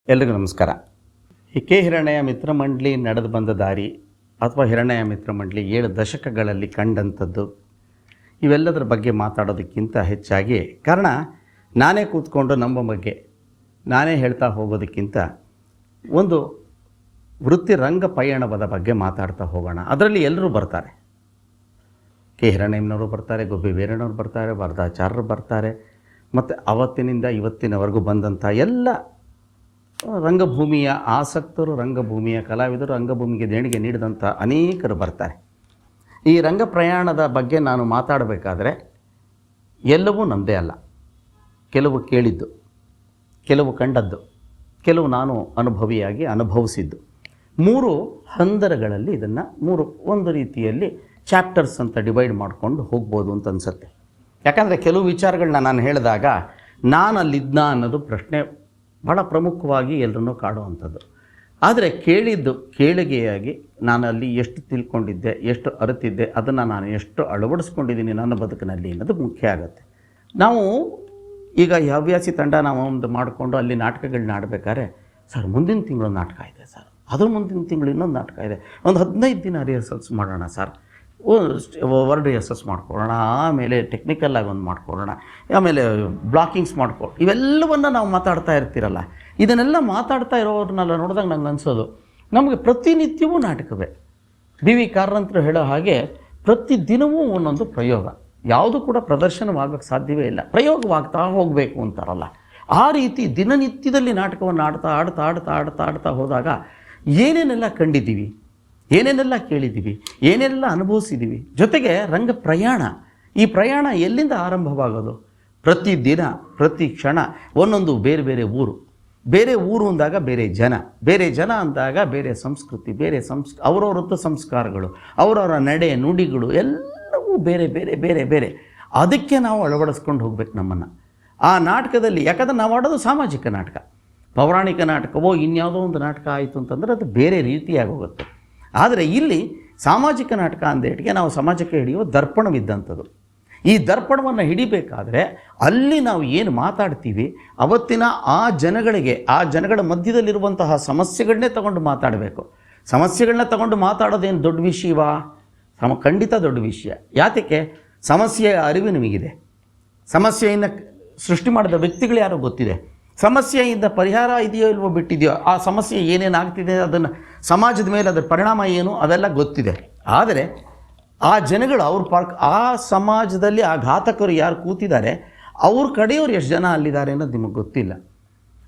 ಎಲ್ರಿಗೂ ನಮಸ್ಕಾರ. ಈ ಕೆ ಹಿರಣ್ಣಯ್ಯ ಮಿತ್ರಮಂಡಳಿ ನಡೆದು ಬಂದ ದಾರಿ ಅಥವಾ ಹಿರಣ್ಣಯ್ಯ ಮಿತ್ರಮಂಡಳಿ 7 ದಶಕಗಳಲ್ಲಿ ಕಂಡಂಥದ್ದು ಇವೆಲ್ಲದರ ಬಗ್ಗೆ ಮಾತಾಡೋದಕ್ಕಿಂತ ಹೆಚ್ಚಾಗಿ, ಕಾರಣ ನಾನೇ ಕೂತ್ಕೊಂಡು ನಮ್ಮ ಬಗ್ಗೆ ನಾನೇ ಹೇಳ್ತಾ ಹೋಗೋದಕ್ಕಿಂತ ಒಂದು ವೃತ್ತಿ ರಂಗ ಪಯಣದ ಬಗ್ಗೆ ಮಾತಾಡ್ತಾ ಹೋಗೋಣ. ಅದರಲ್ಲಿ ಎಲ್ಲರೂ ಬರ್ತಾರೆ. ಕೆ ಹಿರಣ್ಣಯ್ಯನವರು ಬರ್ತಾರೆ, ಗುಬ್ಬಿ ವೀರಣ್ಣವ್ರು ಬರ್ತಾರೆ, ವರದಾಚಾರ್ಯರು ಬರ್ತಾರೆ, ಮತ್ತು ಅವತ್ತಿನಿಂದ ಇವತ್ತಿನವರೆಗೂ ಬಂದಂಥ ಎಲ್ಲ ರಂಗಭೂಮಿಯ ಆಸಕ್ತರು, ರಂಗಭೂಮಿಯ ಕಲಾವಿದರು, ರಂಗಭೂಮಿಗೆ ದೇಣಿಗೆ ನೀಡಿದಂಥ ಅನೇಕರು ಬರ್ತಾರೆ. ಈ ರಂಗ ಪ್ರಯಾಣದ ಬಗ್ಗೆ ನಾನು ಮಾತಾಡಬೇಕಾದ್ರೆ ಎಲ್ಲವೂ ನಮ್ಮದೇ ಅಲ್ಲ. ಕೆಲವು ಕೇಳಿದ್ದು, ಕೆಲವು ಕಂಡದ್ದು, ಕೆಲವು ನಾನು ಅನುಭವಿಯಾಗಿ ಅನುಭವಿಸಿದ್ದು. 3 ಹಂದರಗಳಲ್ಲಿ ಇದನ್ನು ಒಂದು ರೀತಿಯಲ್ಲಿ ಚಾಪ್ಟರ್ಸ್ ಅಂತ ಡಿವೈಡ್ ಮಾಡಿಕೊಂಡು ಹೋಗ್ಬೋದು ಅಂತ ಅನಿಸುತ್ತೆ. ಯಾಕಂದರೆ ಕೆಲವು ವಿಚಾರಗಳನ್ನ ನಾನು ಹೇಳಿದಾಗ ನಾನು ಅಲ್ಲಿದ್ದ ಅನ್ನೋದು ಪ್ರಶ್ನೆ ಭಾಳ ಪ್ರಮುಖವಾಗಿ ಎಲ್ಲರನ್ನೂ ಕಾಡುವಂಥದ್ದು. ಆದರೆ ಕೇಳಿದ್ದು ಕೇಳಿಗೆಯಾಗಿ ನಾನು ಅಲ್ಲಿ ಎಷ್ಟು ತಿಳ್ಕೊಂಡಿದ್ದೆ, ಎಷ್ಟು ಅರಿತಿದ್ದೆ, ಅದನ್ನು ನಾನು ಎಷ್ಟು ಅಳವಡಿಸ್ಕೊಂಡಿದ್ದೀನಿ ನನ್ನ ಬದುಕಿನಲ್ಲಿ ಅನ್ನೋದು ಮುಖ್ಯ ಆಗುತ್ತೆ. ನಾವು ಈಗ ಹವ್ಯಾಸಿ ತಂಡ ನಾವು ಒಂದು ಮಾಡಿಕೊಂಡು ಅಲ್ಲಿ ನಾಟಕಗಳನ್ನ ಆಡಬೇಕಾದ್ರೆ, ಸರ್ ಮುಂದಿನ ತಿಂಗಳು ನಾಟಕ ಇದೆ ಸರ್, ಅದ್ರ ಮುಂದಿನ ತಿಂಗಳು ಇನ್ನೊಂದು ನಾಟಕ ಇದೆ, ಒಂದು 15 ದಿನ ರಿಹರ್ಸಲ್ಸ್ ಮಾಡೋಣ ಸರ್, ವರ್ಡ್ ರಿಹರ್ಸಲ್ಸ್ ಮಾಡ್ಕೊಳ್ಳೋಣ, ಆಮೇಲೆ ಟೆಕ್ನಿಕಲ್ಲಾಗಿ ಒಂದು ಮಾಡ್ಕೊಳ್ಳೋಣ, ಆಮೇಲೆ ಬ್ಲಾಕಿಂಗ್ಸ್ ಇವೆಲ್ಲವನ್ನು ನಾವು ಮಾತಾಡ್ತಾ ಇರ್ತೀರಲ್ಲ. ಇದನ್ನೆಲ್ಲ ಮಾತಾಡ್ತಾ ಇರೋರನ್ನೆಲ್ಲ ನೋಡಿದಾಗ ನಂಗೆ ಅನಿಸೋದು, ನಮಗೆ ಪ್ರತಿನಿತ್ಯವೂ ನಾಟಕವೇ. ಬಿ ವಿ ಕಾರಂತರು ಹೇಳೋ ಹಾಗೆ ಪ್ರತಿದಿನವೂ ಒಂದೊಂದು ಪ್ರಯೋಗ, ಯಾವುದು ಕೂಡ ಪ್ರದರ್ಶನವಾಗೋಕ್ಕೆ ಸಾಧ್ಯವೇ ಇಲ್ಲ, ಪ್ರಯೋಗವಾಗ್ತಾ ಹೋಗಬೇಕು ಅಂತಾರಲ್ಲ. ಆ ರೀತಿ ದಿನನಿತ್ಯದಲ್ಲಿ ನಾಟಕವನ್ನು ಆಡ್ತಾ ಹೋದಾಗ ಏನೇನೆಲ್ಲ ಕಂಡಿದ್ದೀವಿ, ಏನೇನೆಲ್ಲ ಕೇಳಿದ್ದೀವಿ, ಏನೆಲ್ಲ ಅನುಭವಿಸಿದ್ದೀವಿ. ಜೊತೆಗೆ ರಂಗ ಪ್ರಯಾಣ, ಈ ಪ್ರಯಾಣ ಎಲ್ಲಿಂದ ಆರಂಭವಾಗೋದು? ಪ್ರತಿದಿನ ಪ್ರತಿ ಕ್ಷಣ ಒಂದೊಂದು ಬೇರೆ ಬೇರೆ ಊರು ಅಂದಾಗ ಬೇರೆ ಜನ ಅಂದಾಗ ಬೇರೆ ಸಂಸ್ಕೃತಿ, ಅವರವರದ್ದು ಸಂಸ್ಕಾರಗಳು, ಅವರವರ ನಡೆ ನುಡಿಗಳು ಎಲ್ಲವೂ ಬೇರೆ. ಅದಕ್ಕೆ ನಾವು ಅಳವಡಿಸ್ಕೊಂಡು ಹೋಗ್ಬೇಕು ನಮ್ಮನ್ನು ಆ ನಾಟಕದಲ್ಲಿ. ಯಾಕಂದರೆ ನಾವು ಆಡೋದು ಸಾಮಾಜಿಕ ನಾಟಕ, ಪೌರಾಣಿಕ ನಾಟಕವೋ ಇನ್ಯಾವುದೋ ಒಂದು ನಾಟಕ ಆಯಿತು ಅಂತಂದರೆ ಅದು ಬೇರೆ ರೀತಿಯಾಗಿ ಹೋಗುತ್ತೆ. ಆದರೆ ಇಲ್ಲಿ ಸಾಮಾಜಿಕ ನಾಟಕ ಅಂದೇಟಿಗೆ ನಾವು ಸಮಾಜಕ್ಕೆ ಹಿಡಿಯುವ ದರ್ಪಣವಿದ್ದಂಥದ್ದು. ಈ ದರ್ಪಣವನ್ನು ಹಿಡಿಬೇಕಾದ್ರೆ ಅಲ್ಲಿ ನಾವು ಏನು ಮಾತಾಡ್ತೀವಿ ಅವತ್ತಿನ ಆ ಜನಗಳ ಮಧ್ಯದಲ್ಲಿರುವಂತಹ ಸಮಸ್ಯೆಗಳನ್ನೇ ತಗೊಂಡು ಮಾತಾಡಬೇಕು. ಸಮಸ್ಯೆಗಳನ್ನ ತಗೊಂಡು ಮಾತಾಡೋದೇನು ದೊಡ್ಡ ವಿಷಯವಾ? ಖಂಡಿತ ದೊಡ್ಡ ವಿಷಯ. ಯಾತಕ್ಕೆ? ಸಮಸ್ಯೆಯ ಅರಿವು ನಿಮಗಿದೆ, ಸಮಸ್ಯೆಯನ್ನು ಸೃಷ್ಟಿ ಮಾಡಿದ ವ್ಯಕ್ತಿಗಳು ಯಾರೋ ಗೊತ್ತಿದೆ, ಸಮಸ್ಯೆಯಿಂದ ಪರಿಹಾರ ಇದೆಯೋ ಇಲ್ವೋ ಬಿಟ್ಟಿದೆಯೋ, ಆ ಸಮಸ್ಯೆ ಏನೇನಾಗ್ತಿದೆ, ಅದನ್ನು ಸಮಾಜದ ಮೇಲೆ ಅದರ ಪರಿಣಾಮ ಏನು ಅದೆಲ್ಲ ಗೊತ್ತಿದೆ. ಆದರೆ ಆ ಜನಗಳು ಆ ಸಮಾಜದಲ್ಲಿ ಆ ಘಾತಕರು ಯಾರು ಕೂತಿದ್ದಾರೆ ಅವ್ರ ಕಡೆಯವ್ರು ಎಷ್ಟು ಜನ ಅಲ್ಲಿದ್ದಾರೆ ಅನ್ನೋದು ನಿಮಗೆ ಗೊತ್ತಿಲ್ಲ.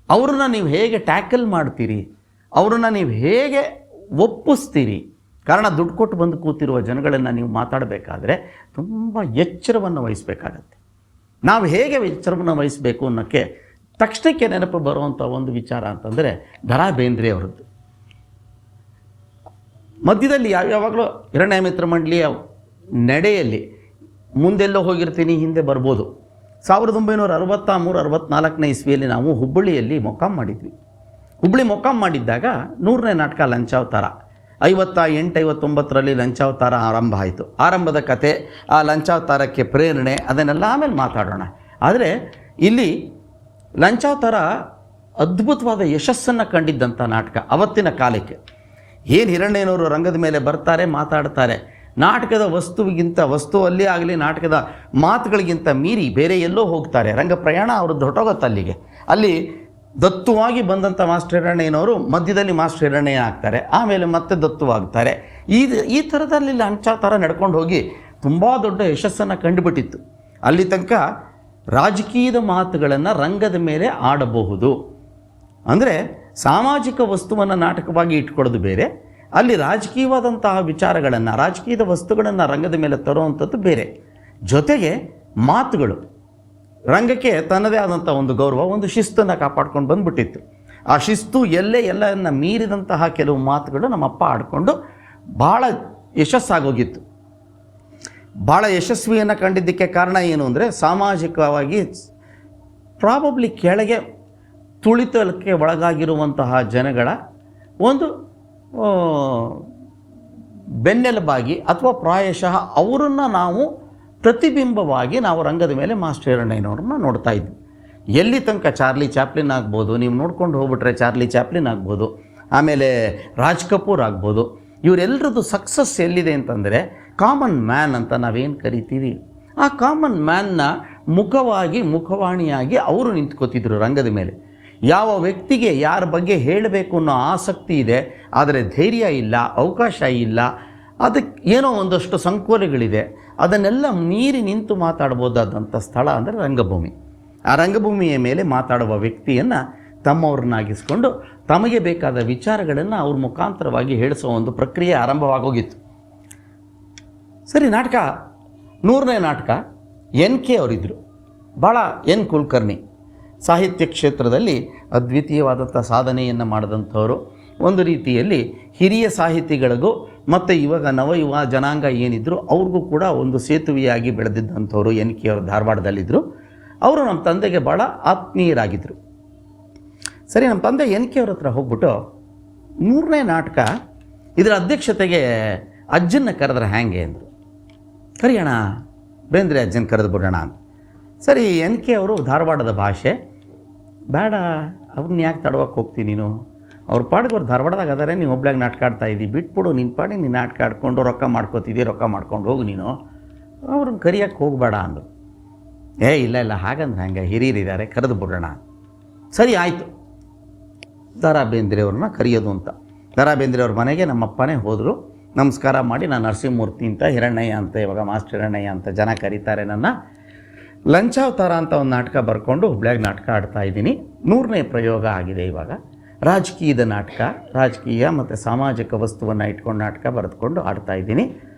ಅವ್ರನ್ನ ನೀವು ಹೇಗೆ ಟ್ಯಾಕಲ್ ಮಾಡ್ತೀರಿ, ಅವ್ರನ್ನ ನೀವು ಹೇಗೆ ಒಪ್ಪಿಸ್ತೀರಿ? ಕಾರಣ ದುಡ್ಡು ಕೊಟ್ಟು ಬಂದು ಕೂತಿರುವ ಜನಗಳನ್ನು ನೀವು ಮಾತಾಡಬೇಕಾದ್ರೆ ತುಂಬ ಎಚ್ಚರವನ್ನು ವಹಿಸಬೇಕಾಗತ್ತೆ. ನಾವು ಹೇಗೆ ಎಚ್ಚರವನ್ನು ವಹಿಸಬೇಕು ಅನ್ನೋಕ್ಕೆ ತಕ್ಷಣಕ್ಕೆ ನೆನಪು ಬರುವಂಥ ಒಂದು ವಿಚಾರ ಅಂತಂದರೆ ದ.ರಾ. ಬೇಂದ್ರೆ ಅವರದ್ದು. ಮಧ್ಯದಲ್ಲಿ ಯಾವಾಗಲೂ ಹಿರಣ್ಣಯ್ಯ ಮಿತ್ರಮಂಡಳಿಯ ನಡೆಯಲ್ಲಿ ಮುಂದೆಲ್ಲೋ ಹೋಗಿರ್ತೀನಿ, ಹಿಂದೆ ಬರ್ಬೋದು. 1963-64 ಇಸ್ವಿಯಲ್ಲಿ ನಾವು ಹುಬ್ಬಳ್ಳಿಯಲ್ಲಿ ಮೊಕ್ಕಾಂ ಮಾಡಿದ್ವಿ. ಹುಬ್ಬಳ್ಳಿ ಮೊಕ್ಕಾಂ ಮಾಡಿದ್ದಾಗ 100ನೇ ನಾಟಕ ಲಂಚಾವತಾರ, 58-59ರಲ್ಲಿ ಲಂಚಾವತಾರ ಆರಂಭ ಆಯಿತು. ಆರಂಭದ ಕತೆ, ಆ ಲಂಚಾವತಾರಕ್ಕೆ ಪ್ರೇರಣೆ, ಅದನ್ನೆಲ್ಲ ಆಮೇಲೆ ಮಾತಾಡೋಣ. ಆದರೆ ಇಲ್ಲಿ ಲಂಚಾವತಾರ ಅದ್ಭುತವಾದ ಯಶಸ್ಸನ್ನು ಕಂಡಿದ್ದಂಥ ನಾಟಕ ಅವತ್ತಿನ ಕಾಲಕ್ಕೆ. ಏನು ಹಿರಣ್ಣಯ್ಯನವರು ರಂಗದ ಮೇಲೆ ಬರ್ತಾರೆ, ಮಾತಾಡ್ತಾರೆ, ನಾಟಕದ ವಸ್ತುವಲ್ಲಿ ಆಗಲಿ ನಾಟಕದ ಮಾತುಗಳಿಗಿಂತ ಮೀರಿ ಬೇರೆ ಎಲ್ಲೋ ಹೋಗ್ತಾರೆ. ರಂಗ ಪ್ರಯಾಣ ಅವ್ರದ್ದು ಹೊಟ್ಟೋಗುತ್ತೆ ಅಲ್ಲಿಗೆ. ಅಲ್ಲಿ ದತ್ತುವಾಗಿ ಬಂದಂಥ ಮಾಸ್ಟರ್ ಹಿರಣ್ಣಯ್ಯನವರು ಮಧ್ಯದಲ್ಲಿ ಮಾಸ್ಟರ್ ಹಿರಣ್ಣಯ್ಯ ಆಗ್ತಾರೆ, ಆಮೇಲೆ ಮತ್ತೆ ದತ್ತುವಾಗ್ತಾರೆ. ಈ ಥರದಲ್ಲಿ ಲಂಚಾವತಾರ ನಡ್ಕೊಂಡು ಹೋಗಿ ತುಂಬ ದೊಡ್ಡ ಯಶಸ್ಸನ್ನು ಕಂಡುಬಿಟ್ಟಿತ್ತು. ಅಲ್ಲಿ ತನಕ ರಾಜಕೀಯದ ಮಾತುಗಳನ್ನು ರಂಗದ ಮೇಲೆ ಆಡಬಹುದು, ಅಂದರೆ ಸಾಮಾಜಿಕ ವಸ್ತುವನ್ನು ನಾಟಕವಾಗಿ ಇಟ್ಕೊಳ್ಳೋದು ಬೇರೆ, ಅಲ್ಲಿ ರಾಜಕೀಯವಾದಂತಹ ವಿಚಾರಗಳನ್ನು, ರಾಜಕೀಯದ ವಸ್ತುಗಳನ್ನು ರಂಗದ ಮೇಲೆ ತರುವಂಥದ್ದು ಬೇರೆ. ಜೊತೆಗೆ ಮಾತುಗಳು, ರಂಗಕ್ಕೆ ತನ್ನದೇ ಆದಂಥ ಒಂದು ಗೌರವ, ಒಂದು ಶಿಸ್ತನ್ನು ಕಾಪಾಡ್ಕೊಂಡು ಬಂದುಬಿಟ್ಟಿತ್ತು. ಆ ಶಿಸ್ತು ಎಲ್ಲವನ್ನು ಮೀರಿದಂತಹ ಕೆಲವು ಮಾತುಗಳು ನಮ್ಮಪ್ಪ ಆಡಿಕೊಂಡು ಭಾಳ ಯಶಸ್ಸಾಗೋಗಿತ್ತು. ಭಾಳ ಯಶಸ್ವಿಯನ್ನು ಕಂಡಿದ್ದಕ್ಕೆ ಕಾರಣ ಏನು ಅಂದರೆ, ಸಾಮಾಜಿಕವಾಗಿ ಪ್ರಾಬಬ್ಲಿ ಕೆಳಗೆ ತುಳಿತಕ್ಕೆ ಒಳಗಾಗಿರುವಂತಹ ಜನಗಳ ಒಂದು ಬೆನ್ನೆಲುಬಾಗಿ ಅಥವಾ ಪ್ರಾಯಶಃ ಅವರನ್ನು ನಾವು ಪ್ರತಿಬಿಂಬವಾಗಿ ನಾವು ರಂಗದ ಮೇಲೆ ಮಾಸ್ಟರ್ ಹಿರಣ್ಣಯ್ಯನವ್ರನ್ನ ನೋಡ್ತಾ ಇದ್ವಿ. ಎಲ್ಲಿ ತನಕ ಚಾರ್ಲಿ ಚಾಪ್ಲಿನ್ ಆಗ್ಬೋದು, ನೀವು ನೋಡ್ಕೊಂಡು ಹೋಗ್ಬಿಟ್ರೆ ಚಾರ್ಲಿ ಚಾಪ್ಲಿನ್ ಆಗ್ಬೋದು, ಆಮೇಲೆ ರಾಜ್ ಕಪೂರ್ ಆಗ್ಬೋದು. ಇವರೆಲ್ಲರದ್ದು ಸಕ್ಸಸ್ ಎಲ್ಲಿದೆ ಅಂತಂದರೆ ಕಾಮನ್ ಮ್ಯಾನ್ ಅಂತ ನಾವೇನು ಕರಿತೀವಿ, ಆ ಕಾಮನ್ ಮ್ಯಾನ್ನ ಮುಖವಾಣಿಯಾಗಿ ಅವರು ನಿಂತ್ಕೋತಿದ್ರು ರಂಗದ ಮೇಲೆ. ಯಾವ ವ್ಯಕ್ತಿಗೆ ಯಾರ ಬಗ್ಗೆ ಹೇಳಬೇಕು ಅನ್ನೋ ಆಸಕ್ತಿ ಇದೆ, ಆದರೆ ಧೈರ್ಯ ಇಲ್ಲ, ಅವಕಾಶ ಇಲ್ಲ, ಅದಕ್ಕೆ ಏನೋ ಒಂದಷ್ಟು ಸಂಕೋಲೆಗಳಿದೆ, ಅದನ್ನೆಲ್ಲ ಮೀರಿ ನಿಂತು ಮಾತಾಡ್ಬೋದಾದಂಥ ಸ್ಥಳ ಅಂದರೆ ರಂಗಭೂಮಿ. ಆ ರಂಗಭೂಮಿಯ ಮೇಲೆ ಮಾತಾಡುವ ವ್ಯಕ್ತಿಯನ್ನು ತಮ್ಮವ್ರನ್ನಾಗಿಸ್ಕೊಂಡು ತಮಗೆ ಬೇಕಾದ ವಿಚಾರಗಳನ್ನು ಅವ್ರ ಮುಖಾಂತರವಾಗಿ ಹೇಳಿಸೋ ಒಂದು ಪ್ರಕ್ರಿಯೆ ಆರಂಭವಾಗೋಗಿತ್ತು. ಸರಿ, ನಾಟಕ 100ನೇ ನಾಟಕ NK ಅವರಿದ್ದರು. ಭಾಳ N ಕುಲಕರ್ಣಿ ಸಾಹಿತ್ಯ ಕ್ಷೇತ್ರದಲ್ಲಿ ಅದ್ವಿತೀಯವಾದಂಥ ಸಾಧನೆಯನ್ನು ಮಾಡಿದಂಥವರು. ಒಂದು ರೀತಿಯಲ್ಲಿ ಹಿರಿಯ ಸಾಹಿತಿಗಳಿಗೂ ಮತ್ತು ಇವಾಗ ನವಯುವ ಜನಾಂಗ ಏನಿದ್ರು ಅವ್ರಿಗೂ ಕೂಡ ಒಂದು ಸೇತುವೆಯಾಗಿ ಬೆಳೆದಿದ್ದಂಥವ್ರು NK ಅವರು ಧಾರವಾಡದಲ್ಲಿದ್ದರು. ಅವರು ನಮ್ಮ ತಂದೆಗೆ ಭಾಳ ಆತ್ಮೀಯರಾಗಿದ್ದರು. ಸರಿ, ನಮ್ಮ ತಂದೆ NK ಅವ್ರ ಹತ್ರ ಹೋಗ್ಬಿಟ್ಟು 100ನೇ ನಾಟಕ ಇದರ ಅಧ್ಯಕ್ಷತೆಗೆ ಅಜ್ಜನ್ನ ಕರೆದ್ರೆ ಹ್ಯಾಂಗೆ ಅಂದರು. ಕರಿಯೋಣ, ಬೇಂದ್ರೆ ಅಜ್ಜನ ಕರೆದು ಬಿಡೋಣ ಅಂತ. ಸರಿ, NK ಅವರು ಧಾರವಾಡದ ಭಾಷೆ, ಬೇಡ ಅವ್ರನ್ನ ಯಾಕೆ ತಡವಕ್ಕೆ ಹೋಗ್ತೀನಿ ನೀನು, ಅವ್ರ ಪಾಡಿಗೆ ಅವ್ರು ಧಾರವಾಡದಾಗ ಅದಾರೆ, ನೀವು ಒಬ್ಳಾಗ ನಾಟಕ ಆಡ್ತಾ ಇದ್ದೀವಿ, ಬಿಟ್ಬಿಡು ನಿನ್ನ ಪಾಡಿಗೆ ನೀನು ನಾಟಕ ಆಡ್ಕೊಂಡು ರೊಕ್ಕ ಮಾಡ್ಕೋತಿದ್ದೀವಿ, ರೊಕ್ಕ ಮಾಡ್ಕೊಂಡು ಹೋಗು ನೀನು, ಅವ್ರನ್ನ ಕರಿಯೋಕ್ಕೆ ಹೋಗಬೇಡ ಅಂದರು. ಇಲ್ಲ ಹಾಗಂದ್ರೆ ಹಂಗೆ ಹಿರಿಯರಿದ್ದಾರೆ, ಕರೆದು ಬಿಡೋಣ. ಸರಿ ಆಯಿತು, ದ.ರಾ. ಬೇಂದ್ರೆಯವ್ರನ್ನ ಕರೆಯೋದು ಅಂತ ದ.ರಾ. ಬೇಂದ್ರೆಯವ್ರ ಮನೆಗೆ ನಮ್ಮಪ್ಪನೇ ಹೋದರು. ನಮಸ್ಕಾರ ಮಾಡಿ, ನಾನು ನರಸಿಂಹಮೂರ್ತಿ ಅಂತ, ಹಿರಣ್ಣಯ್ಯ ಅಂತ, ಇವಾಗ ಮಾಸ್ಟರ್ ಹಿರಣ್ಣಯ್ಯ ಅಂತ ಜನ ಕರೀತಾರೆ ನನ್ನ. ಲಂಚಾವತಾರ ಅಂತ ಒಂದು ನಾಟಕ ಬರ್ಕೊಂಡು ಹುಬ್ಳ್ಯಾಗ ನಾಟಕ ಆಡ್ತಾ ಇದ್ದೀನಿ. 100ನೇ ಪ್ರಯೋಗ ಆಗಿದೆ ಇವಾಗ. ರಾಜಕೀಯದ ನಾಟಕ, ರಾಜಕೀಯ ಮತ್ತು ಸಾಮಾಜಿಕ ವಸ್ತುವನ್ನು ಇಟ್ಕೊಂಡು ನಾಟಕ ಬರೆದುಕೊಂಡು ಆಡ್ತಾ ಇದ್ದೀನಿ.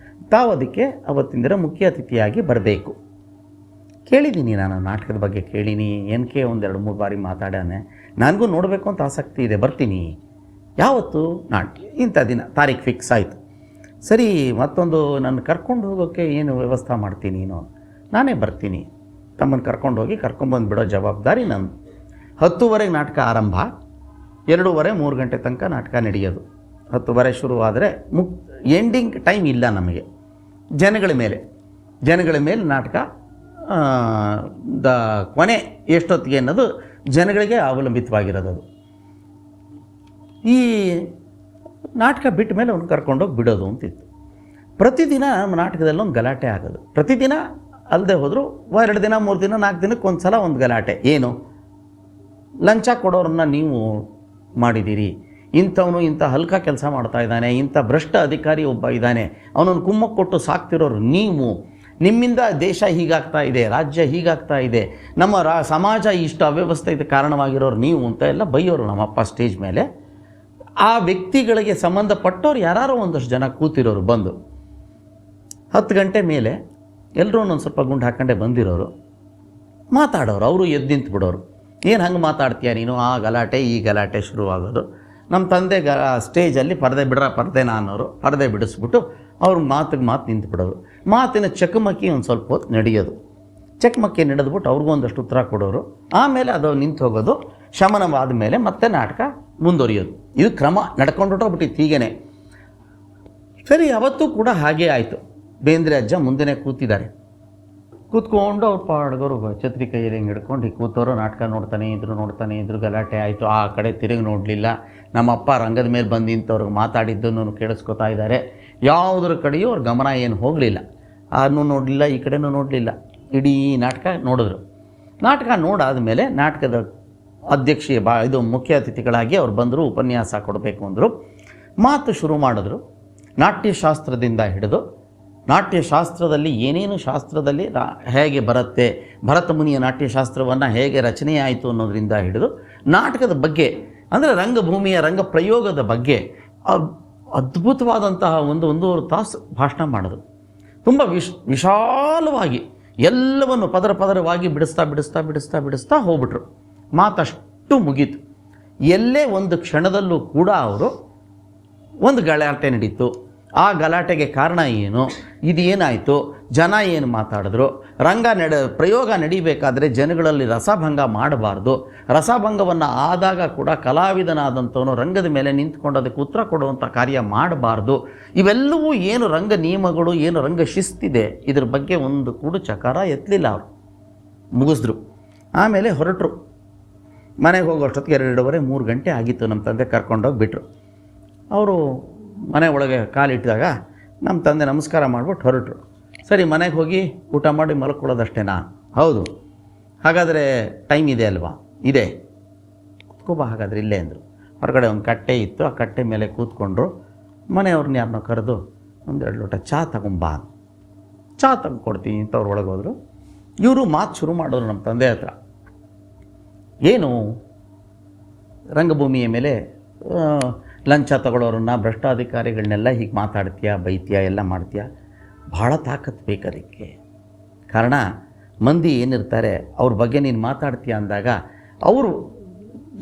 ತಾವು ಅದಕ್ಕೆ ಅವತ್ತಿನ ದಿನ ಮುಖ್ಯ ಅತಿಥಿಯಾಗಿ ಬರಬೇಕು. ಕೇಳಿದ್ದೀನಿ, ನಾನು ನಾಟಕದ ಬಗ್ಗೆ ಕೇಳೀನಿ, NK 1-2-3 ಬಾರಿ ಮಾತಾಡಾನೆ, ನನಗೂ ನೋಡಬೇಕು ಅಂತ ಆಸಕ್ತಿ ಇದೆ, ಬರ್ತೀನಿ. ಯಾವತ್ತು? ನಾಟಕ ಇಂಥ ದಿನ, ತಾರೀಖು ಫಿಕ್ಸ್ ಆಯಿತು. ಸರಿ, ಮತ್ತೊಂದು ನನ್ನ ಕರ್ಕೊಂಡು ಹೋಗೋಕ್ಕೆ ಏನು ವ್ಯವಸ್ಥೆ ಮಾಡ್ತೀನಿ ನೀನು? ನಾನೇ ಬರ್ತೀನಿ, ತಮ್ಮನ್ನು ಕರ್ಕೊಂಡು ಹೋಗಿ ಕರ್ಕೊಂಬಂದು ಬಿಡೋ ಜವಾಬ್ದಾರಿ ನಂದು. 10:30ಗೆ ನಾಟಕ ಆರಂಭ, 2:30-3 ಗಂಟೆ ತನಕ ನಾಟಕ ನಡೆಯೋದು. 10:30 ಶುರುವಾದರೆ ಎಂಡಿಂಗ್ ಟೈಮ್ ಇಲ್ಲ ನಮಗೆ. ಜನಗಳ ಮೇಲೆ ನಾಟಕ ಕೊನೆ ಎಷ್ಟೊತ್ತಿಗೆ ಅನ್ನೋದು ಜನಗಳಿಗೆ ಅವಲಂಬಿತವಾಗಿರೋದು. ಈ ನಾಟಕ ಬಿಟ್ಟ ಮೇಲೆ ಅವ್ನು ಕರ್ಕೊಂಡೋಗಿ ಬಿಡೋದು ಅಂತಿತ್ತು. ಪ್ರತಿದಿನ ನಮ್ಮ ನಾಟಕದಲ್ಲಿ ಒಂದು ಗಲಾಟೆ ಆಗೋದು. ಪ್ರತಿದಿನ ಅಲ್ಲದೆ ಹೋದರೂ 2 ದಿನ 3 ದಿನ 4 ದಿನಕ್ಕೆ ಒಂದು ಸಲ ಒಂದು ಗಲಾಟೆ. ಏನು, ಲಂಚ ಕೊಡೋರನ್ನ ನೀವು ಮಾಡಿದ್ದೀರಿ, ಇಂಥವನು ಇಂಥ ಹಲ್ಕ ಕೆಲಸ ಮಾಡ್ತಾ ಇದ್ದಾನೆ, ಇಂಥ ಭ್ರಷ್ಟ ಅಧಿಕಾರಿ ಒಬ್ಬ ಇದ್ದಾನೆ, ಅವನನ್ನು ಕುಮ್ಮಕ್ಕೆ ಕೊಟ್ಟು ಸಾಕ್ತಿರೋರು ನೀವು, ನಿಮ್ಮಿಂದ ದೇಶ ಹೀಗಾಗ್ತಾ ಇದೆ, ರಾಜ್ಯ ಹೀಗಾಗ್ತಾ ಇದೆ, ನಮ್ಮ ಸಮಾಜ ಇಷ್ಟು ಅವ್ಯವಸ್ಥೆ ಇದು ಕಾರಣವಾಗಿರೋರು ನೀವು ಅಂತ ಎಲ್ಲ ಬೈಯೋರು ನಮ್ಮಪ್ಪ ಸ್ಟೇಜ್ ಮೇಲೆ. ಆ ವ್ಯಕ್ತಿಗಳಿಗೆ ಸಂಬಂಧಪಟ್ಟವ್ರು ಯಾರೋ ಒಂದಷ್ಟು ಜನ ಕೂತಿರೋರು ಬಂದು 10 ಗಂಟೆ ಮೇಲೆ ಎಲ್ಲರೂ ಒಂದೊಂದು ಸ್ವಲ್ಪ ಗುಂಡು ಹಾಕೊಂಡೇ ಬಂದಿರೋರು ಮಾತಾಡೋರು. ಅವರು ಎದ್ದು ನಿಂತು ಬಿಡೋರು. ಏನು ಹಂಗೆ ಮಾತಾಡ್ತೀಯ ನೀನು, ಆ ಗಲಾಟೆ ಈ ಗಲಾಟೆ ಶುರುವಾಗೋದು. ನಮ್ಮ ತಂದೆ ಸ್ಟೇಜಲ್ಲಿ ಪರದೆ ಅನ್ನೋರು ಪರದೆ ಬಿಡಿಸ್ಬಿಟ್ಟು ಅವ್ರ ಮಾತಿಗೆ ಮಾತು ನಿಂತು ಬಿಡೋರು. ಮಾತಿನ ಚಕಮಕಿ ಒಂದು ಸ್ವಲ್ಪ ಹೊತ್ತು ನಡೆಯೋದು. ಚಕಮಕಿ ನಡೆದ್ಬಿಟ್ಟು ಅವ್ರಿಗೊಂದಷ್ಟು ಉತ್ತರ ಕೊಡೋರು. ಆಮೇಲೆ ಅದು ನಿಂತು ಹೋಗೋದು. ಶಮನವಾದ ಮೇಲೆ ಮತ್ತೆ ನಾಟಕ ಮುಂದುವರಿಯೋದು. ಇದು ಕ್ರಮ ನಡ್ಕೊಂಡೋಗ್ಬಿಟ್ಟಿತ್ತು ಹೀಗೇ. ಸರಿ, ಅವತ್ತು ಕೂಡ ಹಾಗೇ ಆಯಿತು. ಬೇಂದ್ರೆ ಅಜ್ಜ ಮುಂದೆನೇ ಕೂತಿದ್ದಾರೆ. ಕೂತ್ಕೊಂಡು ಅವ್ರ ಪಾಡ್ಗವರು ಛತ್ರಿ ಕೈಯಲ್ಲಿ ಹಿಂಗೆ ಹಿಡ್ಕೊಂಡು ಕೂತವರು ನಾಟಕ ನೋಡ್ತಾನೆ ಇದ್ರು. ಗಲಾಟೆ ಆಯಿತು. ಆ ಕಡೆ ತಿರುಗಿ ನೋಡಲಿಲ್ಲ. ನಮ್ಮಪ್ಪ ರಂಗದ ಮೇಲೆ ಬಂದು ನಿಂತವ್ರಿಗೆ ಮಾತಾಡಿದ್ದನ್ನು ಕೇಳಿಸ್ಕೊತಾ ಇದ್ದಾರೆ. ಯಾವುದ್ರ ಕಡೆಯೂ ಅವ್ರ ಗಮನ ಏನು ಹೋಗಲಿಲ್ಲ. ಅದನ್ನು ನೋಡಲಿಲ್ಲ, ಈ ಕಡೆನೂ ನೋಡಲಿಲ್ಲ. ಇಡೀ ನಾಟಕ ನೋಡಿದ್ರು. ನಾಟಕ ನೋಡಾದ ಮೇಲೆ ನಾಟಕದ ಅಧ್ಯಕ್ಷೀಯ ಮುಖ್ಯ ಅತಿಥಿಗಳಾಗಿ ಅವ್ರು ಬಂದರು, ಉಪನ್ಯಾಸ ಕೊಡಬೇಕು ಅಂದರು. ಮಾತು ಶುರು ಮಾಡಿದ್ರು. ನಾಟ್ಯಶಾಸ್ತ್ರದಿಂದ ಹಿಡಿದು ನಾಟ್ಯಶಾಸ್ತ್ರದಲ್ಲಿ ಏನೇನು ಶಾಸ್ತ್ರದಲ್ಲಿ ಹೇಗೆ ಬರುತ್ತೆ, ಭರತ ಮುನಿಯ ನಾಟ್ಯಶಾಸ್ತ್ರವನ್ನು ಹೇಗೆ ರಚನೆ ಆಯಿತು ಅನ್ನೋದರಿಂದ ಹಿಡಿದು ನಾಟಕದ ಬಗ್ಗೆ, ಅಂದರೆ ರಂಗಭೂಮಿಯ ರಂಗ ಪ್ರಯೋಗದ ಬಗ್ಗೆ ಅದ್ಭುತವಾದಂತಹ 1-1.5 ತಾಸು ಭಾಷಣ ಮಾಡೋದು. ತುಂಬ ವಿಶಾಲವಾಗಿ ಎಲ್ಲವನ್ನು ಪದರವಾಗಿ ಬಿಡಿಸ್ತಾ ಹೋಗ್ಬಿಟ್ರು. ಮಾತಷ್ಟು ಮುಗೀತು. ಎಲ್ಲೇ ಒಂದು ಕ್ಷಣದಲ್ಲೂ ಕೂಡ ಅವರು ಒಂದು ಗಲಾಟೆ ನಡೀತು. ಆ ಗಲಾಟೆಗೆ ಕಾರಣ ಏನು, ಇದೇನಾಯಿತು, ಜನ ಏನು ಮಾತಾಡಿದ್ರು, ಪ್ರಯೋಗ ನಡೀಬೇಕಾದ್ರೆ ಜನಗಳಲ್ಲಿ ರಸಭಂಗ ಮಾಡಬಾರ್ದು. ರಸಭಂಗವನ್ನು ಆದಾಗ ಕೂಡ ಕಲಾವಿದನಾದಂಥವನು ರಂಗದ ಮೇಲೆ ನಿಂತ್ಕೊಂಡು ಅದಕ್ಕೆ ಉತ್ತರ ಕೊಡುವಂಥ ಕಾರ್ಯ ಮಾಡಬಾರ್ದು. ಇವೆಲ್ಲವೂ ಏನು ರಂಗ ನಿಯಮಗಳು, ಏನು ರಂಗ ಶಿಸ್ತಿದೆ, ಇದ್ರ ಬಗ್ಗೆ ಒಂದು ಕೂಡ ಚಕಾರ ಎತ್ತಲಿಲ್ಲ. ಅವರು ಮುಗಿಸಿದ್ರು. ಆಮೇಲೆ ಹೊರಟರು. ಮನೆಗೆ ಹೋಗೋಷ್ಟೊತ್ತಿಗೆ 2:30-3 ಗಂಟೆ ಆಗಿತ್ತು. ನಮ್ಮ ತಂದೆ ಕರ್ಕೊಂಡೋಗಿ ಬಿಟ್ಟರು. ಅವರು ಮನೆ ಒಳಗೆ ಕಾಲಿಟ್ಟಿದಾಗ ನಮ್ಮ ತಂದೆ ನಮಸ್ಕಾರ ಮಾಡಿಬಿಟ್ಟು ಹೊರಟರು. ಸರಿ, ಮನೆಗೆ ಹೋಗಿ ಊಟ ಮಾಡಿ ಮಲ್ಕೊಳ್ಳೋದಷ್ಟೇನಾ? ಹೌದು. ಹಾಗಾದರೆ ಟೈಮ್ ಇದೆ ಅಲ್ವಾ? ಇದೆ. ಕೂತ್ಕೋಬಾ ಹಾಗಾದರೆ ಇಲ್ಲೇ ಅಂದರು. ಹೊರಗಡೆ ಒಂದು ಕಟ್ಟೆ ಇತ್ತು, ಆ ಕಟ್ಟೆ ಮೇಲೆ ಕೂತ್ಕೊಂಡ್ರು. ಮನೆಯವ್ರನ್ನ ಯಾರನ್ನೋ ಕರೆದು 1-2 ಲೋಟ ಚಹಾ ತಗೊಂಬಾ, ಚಹಾ ತಂದುಕೊಡ್ತೀನಿ ಅಂತ ಅವ್ರು ಒಳಗೆ ಹೋದರು. ಇವರು ಮಾತು ಶುರು ಮಾಡೋರು ನಮ್ಮ ತಂದೆ ಹತ್ರ. ಏನು ರಂಗಭೂಮಿಯ ಮೇಲೆ ಲಂಚ ತಗೊಳ್ಳೋರನ್ನ, ಭ್ರಷ್ಟಾಧಿಕಾರಿಗಳನ್ನೆಲ್ಲ ಹೀಗೆ ಮಾತಾಡ್ತೀಯಾ, ಬೈತೀಯಾ, ಎಲ್ಲ ಮಾಡ್ತೀಯಾ? ಭಾಳ ತಾಕತ್ತು ಬೇಕು ಅದಕ್ಕೆ. ಕಾರಣ ಮಂದಿ ಏನಿರ್ತಾರೆ ಅವ್ರ ಬಗ್ಗೆ ನೀನು ಮಾತಾಡ್ತೀಯ ಅಂದಾಗ ಅವರು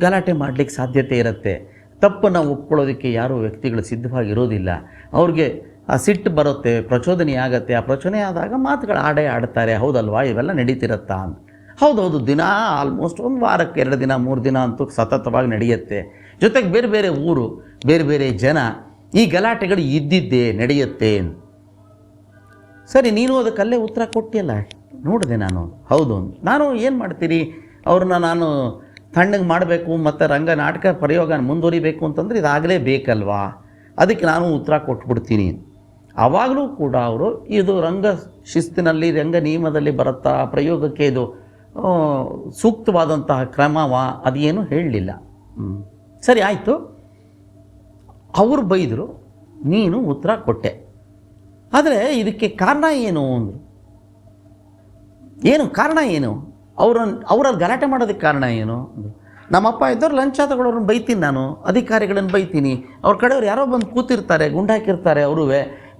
ಗಲಾಟೆ ಮಾಡಲಿಕ್ಕೆ ಸಾಧ್ಯತೆ ಇರುತ್ತೆ. ತಪ್ಪನ್ನು ಒಪ್ಕೊಳ್ಳೋದಕ್ಕೆ ಯಾರೂ ವ್ಯಕ್ತಿಗಳು ಸಿದ್ಧವಾಗಿರೋದಿಲ್ಲ. ಅವ್ರಿಗೆ ಆ ಸಿಟ್ಟು ಬರುತ್ತೆ, ಪ್ರಚೋದನೆ ಆಗುತ್ತೆ. ಆ ಪ್ರಚೋದನೆ ಆದಾಗ ಮಾತುಗಳು ಆಡ್ತಾರೆ. ಹೌದಲ್ವಾ? ಇವೆಲ್ಲ ನಡೀತಿರತ್ತಾ ಅಂತ. ಹೌದೌದು, ದಿನ ಆಲ್ಮೋಸ್ಟ್ ಒಂದು ವಾರಕ್ಕೆ 2 ದಿನ 3 ದಿನ ಅಂತೂ ಸತತವಾಗಿ ನಡೆಯುತ್ತೆ. ಜೊತೆಗೆ ಬೇರೆ ಬೇರೆ ಊರು, ಬೇರೆ ಬೇರೆ ಜನ, ಈ ಗಲಾಟೆಗಳು ಇದ್ದಿದ್ದೇ ನಡೆಯುತ್ತೆ. ಸರಿ, ನೀನು ಅದಕ್ಕಲ್ಲೇ ಉತ್ತರ ಕೊಟ್ಟಿಯಲ್ಲ, ನೋಡಿದೆ ನಾನು. ಹೌದು, ನಾನು ಏನು ಮಾಡ್ತೀರಿ, ಅವ್ರನ್ನ ನಾನು ತಣ್ಣಗೆ ಮಾಡಬೇಕು ಮತ್ತು ರಂಗ ನಾಟಕ ಪ್ರಯೋಗ ಮುಂದುವರಿಬೇಕು ಅಂತಂದರೆ ಇದಾಗಲೇ ಬೇಕಲ್ವಾ? ಅದಕ್ಕೆ ನಾನು ಉತ್ತರ ಕೊಟ್ಬಿಡ್ತೀನಿ. ಆವಾಗಲೂ ಕೂಡ ಅವರು ಇದು ರಂಗ ಶಿಸ್ತಿನಲ್ಲಿ, ರಂಗ ನಿಯಮದಲ್ಲಿ ಬರುತ್ತಾ, ಪ್ರಯೋಗಕ್ಕೆ ಇದು ಸೂಕ್ತವಾದಂತಹ ಕ್ರಮವಾ, ಅದೇನು ಹೇಳಲಿಲ್ಲ. ಸರಿ, ಆಯಿತು. ಅವರು ಬೈದರು, ನೀನು ಉತ್ತರ ಕೊಟ್ಟೆ. ಆದರೆ ಇದಕ್ಕೆ ಕಾರಣ ಏನು ಅಂದರು. ಏನು ಕಾರಣ ಏನು? ಅವರಲ್ಲಿ ಗಲಾಟೆ ಮಾಡೋದಕ್ಕೆ ಕಾರಣ ಏನು? ನಮ್ಮಪ್ಪ ಇದ್ದವ್ರು ಲಂಚ ತಗೊಳ್ಳೋರನ್ನ ಬೈತೀನಿ, ನಾನು ಅಧಿಕಾರಿಗಳನ್ನು ಬೈತೀನಿ. ಅವ್ರ ಕಡೆಯವ್ರು ಯಾರೋ ಬಂದು ಕೂತಿರ್ತಾರೆ, ಗುಂಡಾಕಿರ್ತಾರೆ,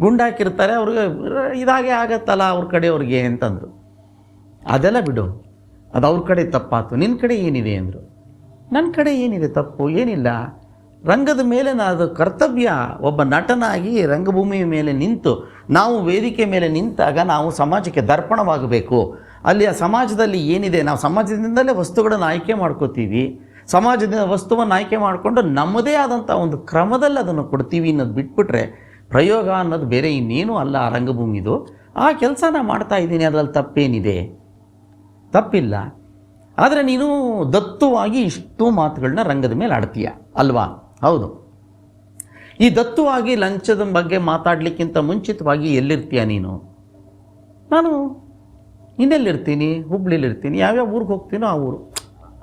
ಗುಂಡಾಕಿರ್ತಾರೆ, ಅವ್ರಿಗೆ ಇದಾಗೆ ಆಗತ್ತಲ್ಲ ಅವ್ರ ಕಡೆಯವ್ರಿಗೆ ಅಂತಂದರು. ಅದೆಲ್ಲ ಬಿಡು, ಅದು ಅವ್ರ ಕಡೆ ತಪ್ಪಾಯ್ತು, ನಿನ್ನ ಕಡೆ ಏನಿದೆ ಅಂದರು. ನನ್ನ ಕಡೆ ಏನಿದೆ ತಪ್ಪು? ಏನಿಲ್ಲ. ರಂಗದ ಮೇಲೆ ಅದು ಕರ್ತವ್ಯ. ಒಬ್ಬ ನಟನಾಗಿ ರಂಗಭೂಮಿಯ ಮೇಲೆ ನಿಂತು, ನಾವು ವೇದಿಕೆ ಮೇಲೆ ನಿಂತಾಗ ನಾವು ಸಮಾಜಕ್ಕೆ ದರ್ಪಣವಾಗಬೇಕು. ಅಲ್ಲಿ ಆ ಸಮಾಜದಲ್ಲಿ ಏನಿದೆ, ನಾವು ಸಮಾಜದಿಂದಲೇ ವಸ್ತುಗಳನ್ನು ಆಯ್ಕೆ ಮಾಡ್ಕೋತೀವಿ. ಸಮಾಜದಿಂದ ವಸ್ತುವನ್ನು ಆಯ್ಕೆ ಮಾಡಿಕೊಂಡು ನಮ್ಮದೇ ಆದಂಥ ಒಂದು ಕ್ರಮದಲ್ಲಿ ಅದನ್ನು ಕೊಡ್ತೀವಿ ಅನ್ನೋದು ಬಿಟ್ಬಿಟ್ರೆ, ಪ್ರಯೋಗ ಅನ್ನೋದು ಬೇರೆ ಇನ್ನೇನು ಅಲ್ಲ. ಆ ರಂಗಭೂಮಿದು ಆ ಕೆಲಸ ನಾನು ಮಾಡ್ತಾ ಇದ್ದೀನಿ, ಅದರಲ್ಲಿ ತಪ್ಪೇನಿದೆ? ತಪ್ಪಿಲ್ಲ. ಆದರೆ ನೀನು ದತ್ತುವಾಗಿ ಇಷ್ಟು ಮಾತುಗಳನ್ನ ರಂಗದ ಮೇಲೆ ಆಡ್ತೀಯ ಅಲ್ವಾ? ಹೌದು. ಈ ದತ್ತುವಾಗಿ ಲಂಚದ ಬಗ್ಗೆ ಮಾತಾಡಲಿಕ್ಕಿಂತ ಮುಂಚಿತವಾಗಿ ಎಲ್ಲಿರ್ತೀಯ ನೀನು? ನಾನು ಇನ್ನೆಲ್ಲಿರ್ತೀನಿ? ಹುಬ್ಳಿಲಿರ್ತೀನಿ. ಯಾವ್ಯಾವ ಊರಿಗೆ ಹೋಗ್ತೀನೋ ಆ ಊರು.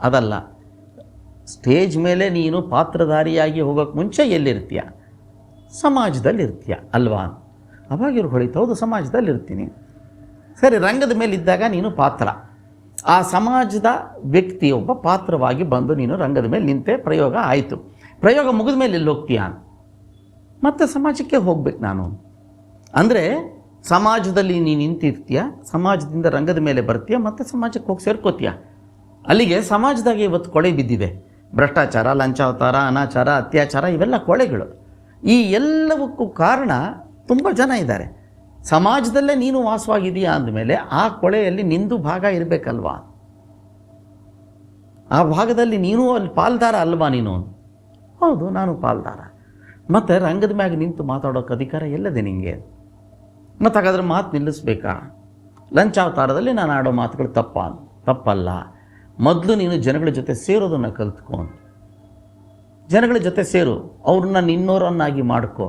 ಅದಲ್ಲ, ಸ್ಟೇಜ್ ಮೇಲೆ ನೀನು ಪಾತ್ರಧಾರಿಯಾಗಿ ಹೋಗೋಕ್ಕೆ ಮುಂಚೆ ಎಲ್ಲಿರ್ತೀಯ? ಸಮಾಜದಲ್ಲಿರ್ತೀಯ ಅಲ್ವಾ? ಅವಾಗ ಇವ್ರು ಹೊಳಿತು, ಹೌದು ಸಮಾಜದಲ್ಲಿರ್ತೀನಿ. ಸರಿ, ರಂಗದ ಮೇಲೆ ಇದ್ದಾಗ ನೀನು ಪಾತ್ರ, ಆ ಸಮಾಜದ ವ್ಯಕ್ತಿ ಒಬ್ಬ ಪಾತ್ರವಾಗಿ ಬಂದು ನೀನು ರಂಗದ ಮೇಲೆ ನಿಂತೆ, ಪ್ರಯೋಗ ಆಯಿತು. ಪ್ರಯೋಗ ಮುಗಿದ ಮೇಲೆ ಎಲ್ಲಿ ಹೋಗ್ತೀಯ? ಮತ್ತೆ ಸಮಾಜಕ್ಕೆ ಹೋಗ್ಬೇಕು ನಾನು. ಅಂದರೆ ಸಮಾಜದಲ್ಲಿ ನೀನು ನಿಂತಿರ್ತೀಯ, ಸಮಾಜದಿಂದ ರಂಗದ ಮೇಲೆ ಬರ್ತೀಯ, ಮತ್ತು ಸಮಾಜಕ್ಕೆ ಹೋಗಿ ಸೇರ್ಕೋತೀಯ. ಅಲ್ಲಿಗೆ ಸಮಾಜದಾಗೆ ಇವತ್ತು ಕೊಳೆ ಬಿದ್ದಿದೆ. ಭ್ರಷ್ಟಾಚಾರ, ಲಂಚಾವತಾರ, ಅನಾಚಾರ, ಅತ್ಯಾಚಾರ, ಇವೆಲ್ಲ ಕೊಳೆಗಳು. ಈ ಎಲ್ಲವಕ್ಕೂ ಕಾರಣ ತುಂಬ ಜನ ಇದ್ದಾರೆ. ಸಮಾಜದಲ್ಲೇ ನೀನು ವಾಸವಾಗಿದೆಯಾ ಅಂದಮೇಲೆ ಆ ಕೊಳೆಯಲ್ಲಿ ನಿಂದು ಭಾಗ ಇರಬೇಕಲ್ವಾ? ಆ ಭಾಗದಲ್ಲಿ ನೀನು ಅಲ್ಲಿ ಪಾಲ್ದಾರ ಅಲ್ವಾ ನೀನು? ಹೌದು, ನಾನು ಪಾಲ್ದಾರ. ಮತ್ತು ರಂಗದ ಮ್ಯಾಗ ನಿಂತು ಮಾತಾಡೋಕ್ಕೆ ಅಧಿಕಾರ ಎಲ್ಲದೆ ನಿನಗೆ? ಮತ್ತು ಹಾಗಾದ್ರೆ ಮಾತು ನಿಲ್ಲಿಸ್ಬೇಕಾ? ಲಂಚಾವತಾರದಲ್ಲಿ ನಾನು ಆಡೋ ಮಾತುಗಳು ತಪ್ಪಲ್ಲ. ಮೊದಲು ನೀನು ಜನಗಳ ಜೊತೆ ಸೇರೋದನ್ನು ಕಲ್ತ್ಕೊಂಡು, ಜನಗಳ ಜೊತೆ ಸೇರು, ಅವ್ರನ್ನ ನಿನ್ನೋರನ್ನಾಗಿ ಮಾಡ್ಕೊ.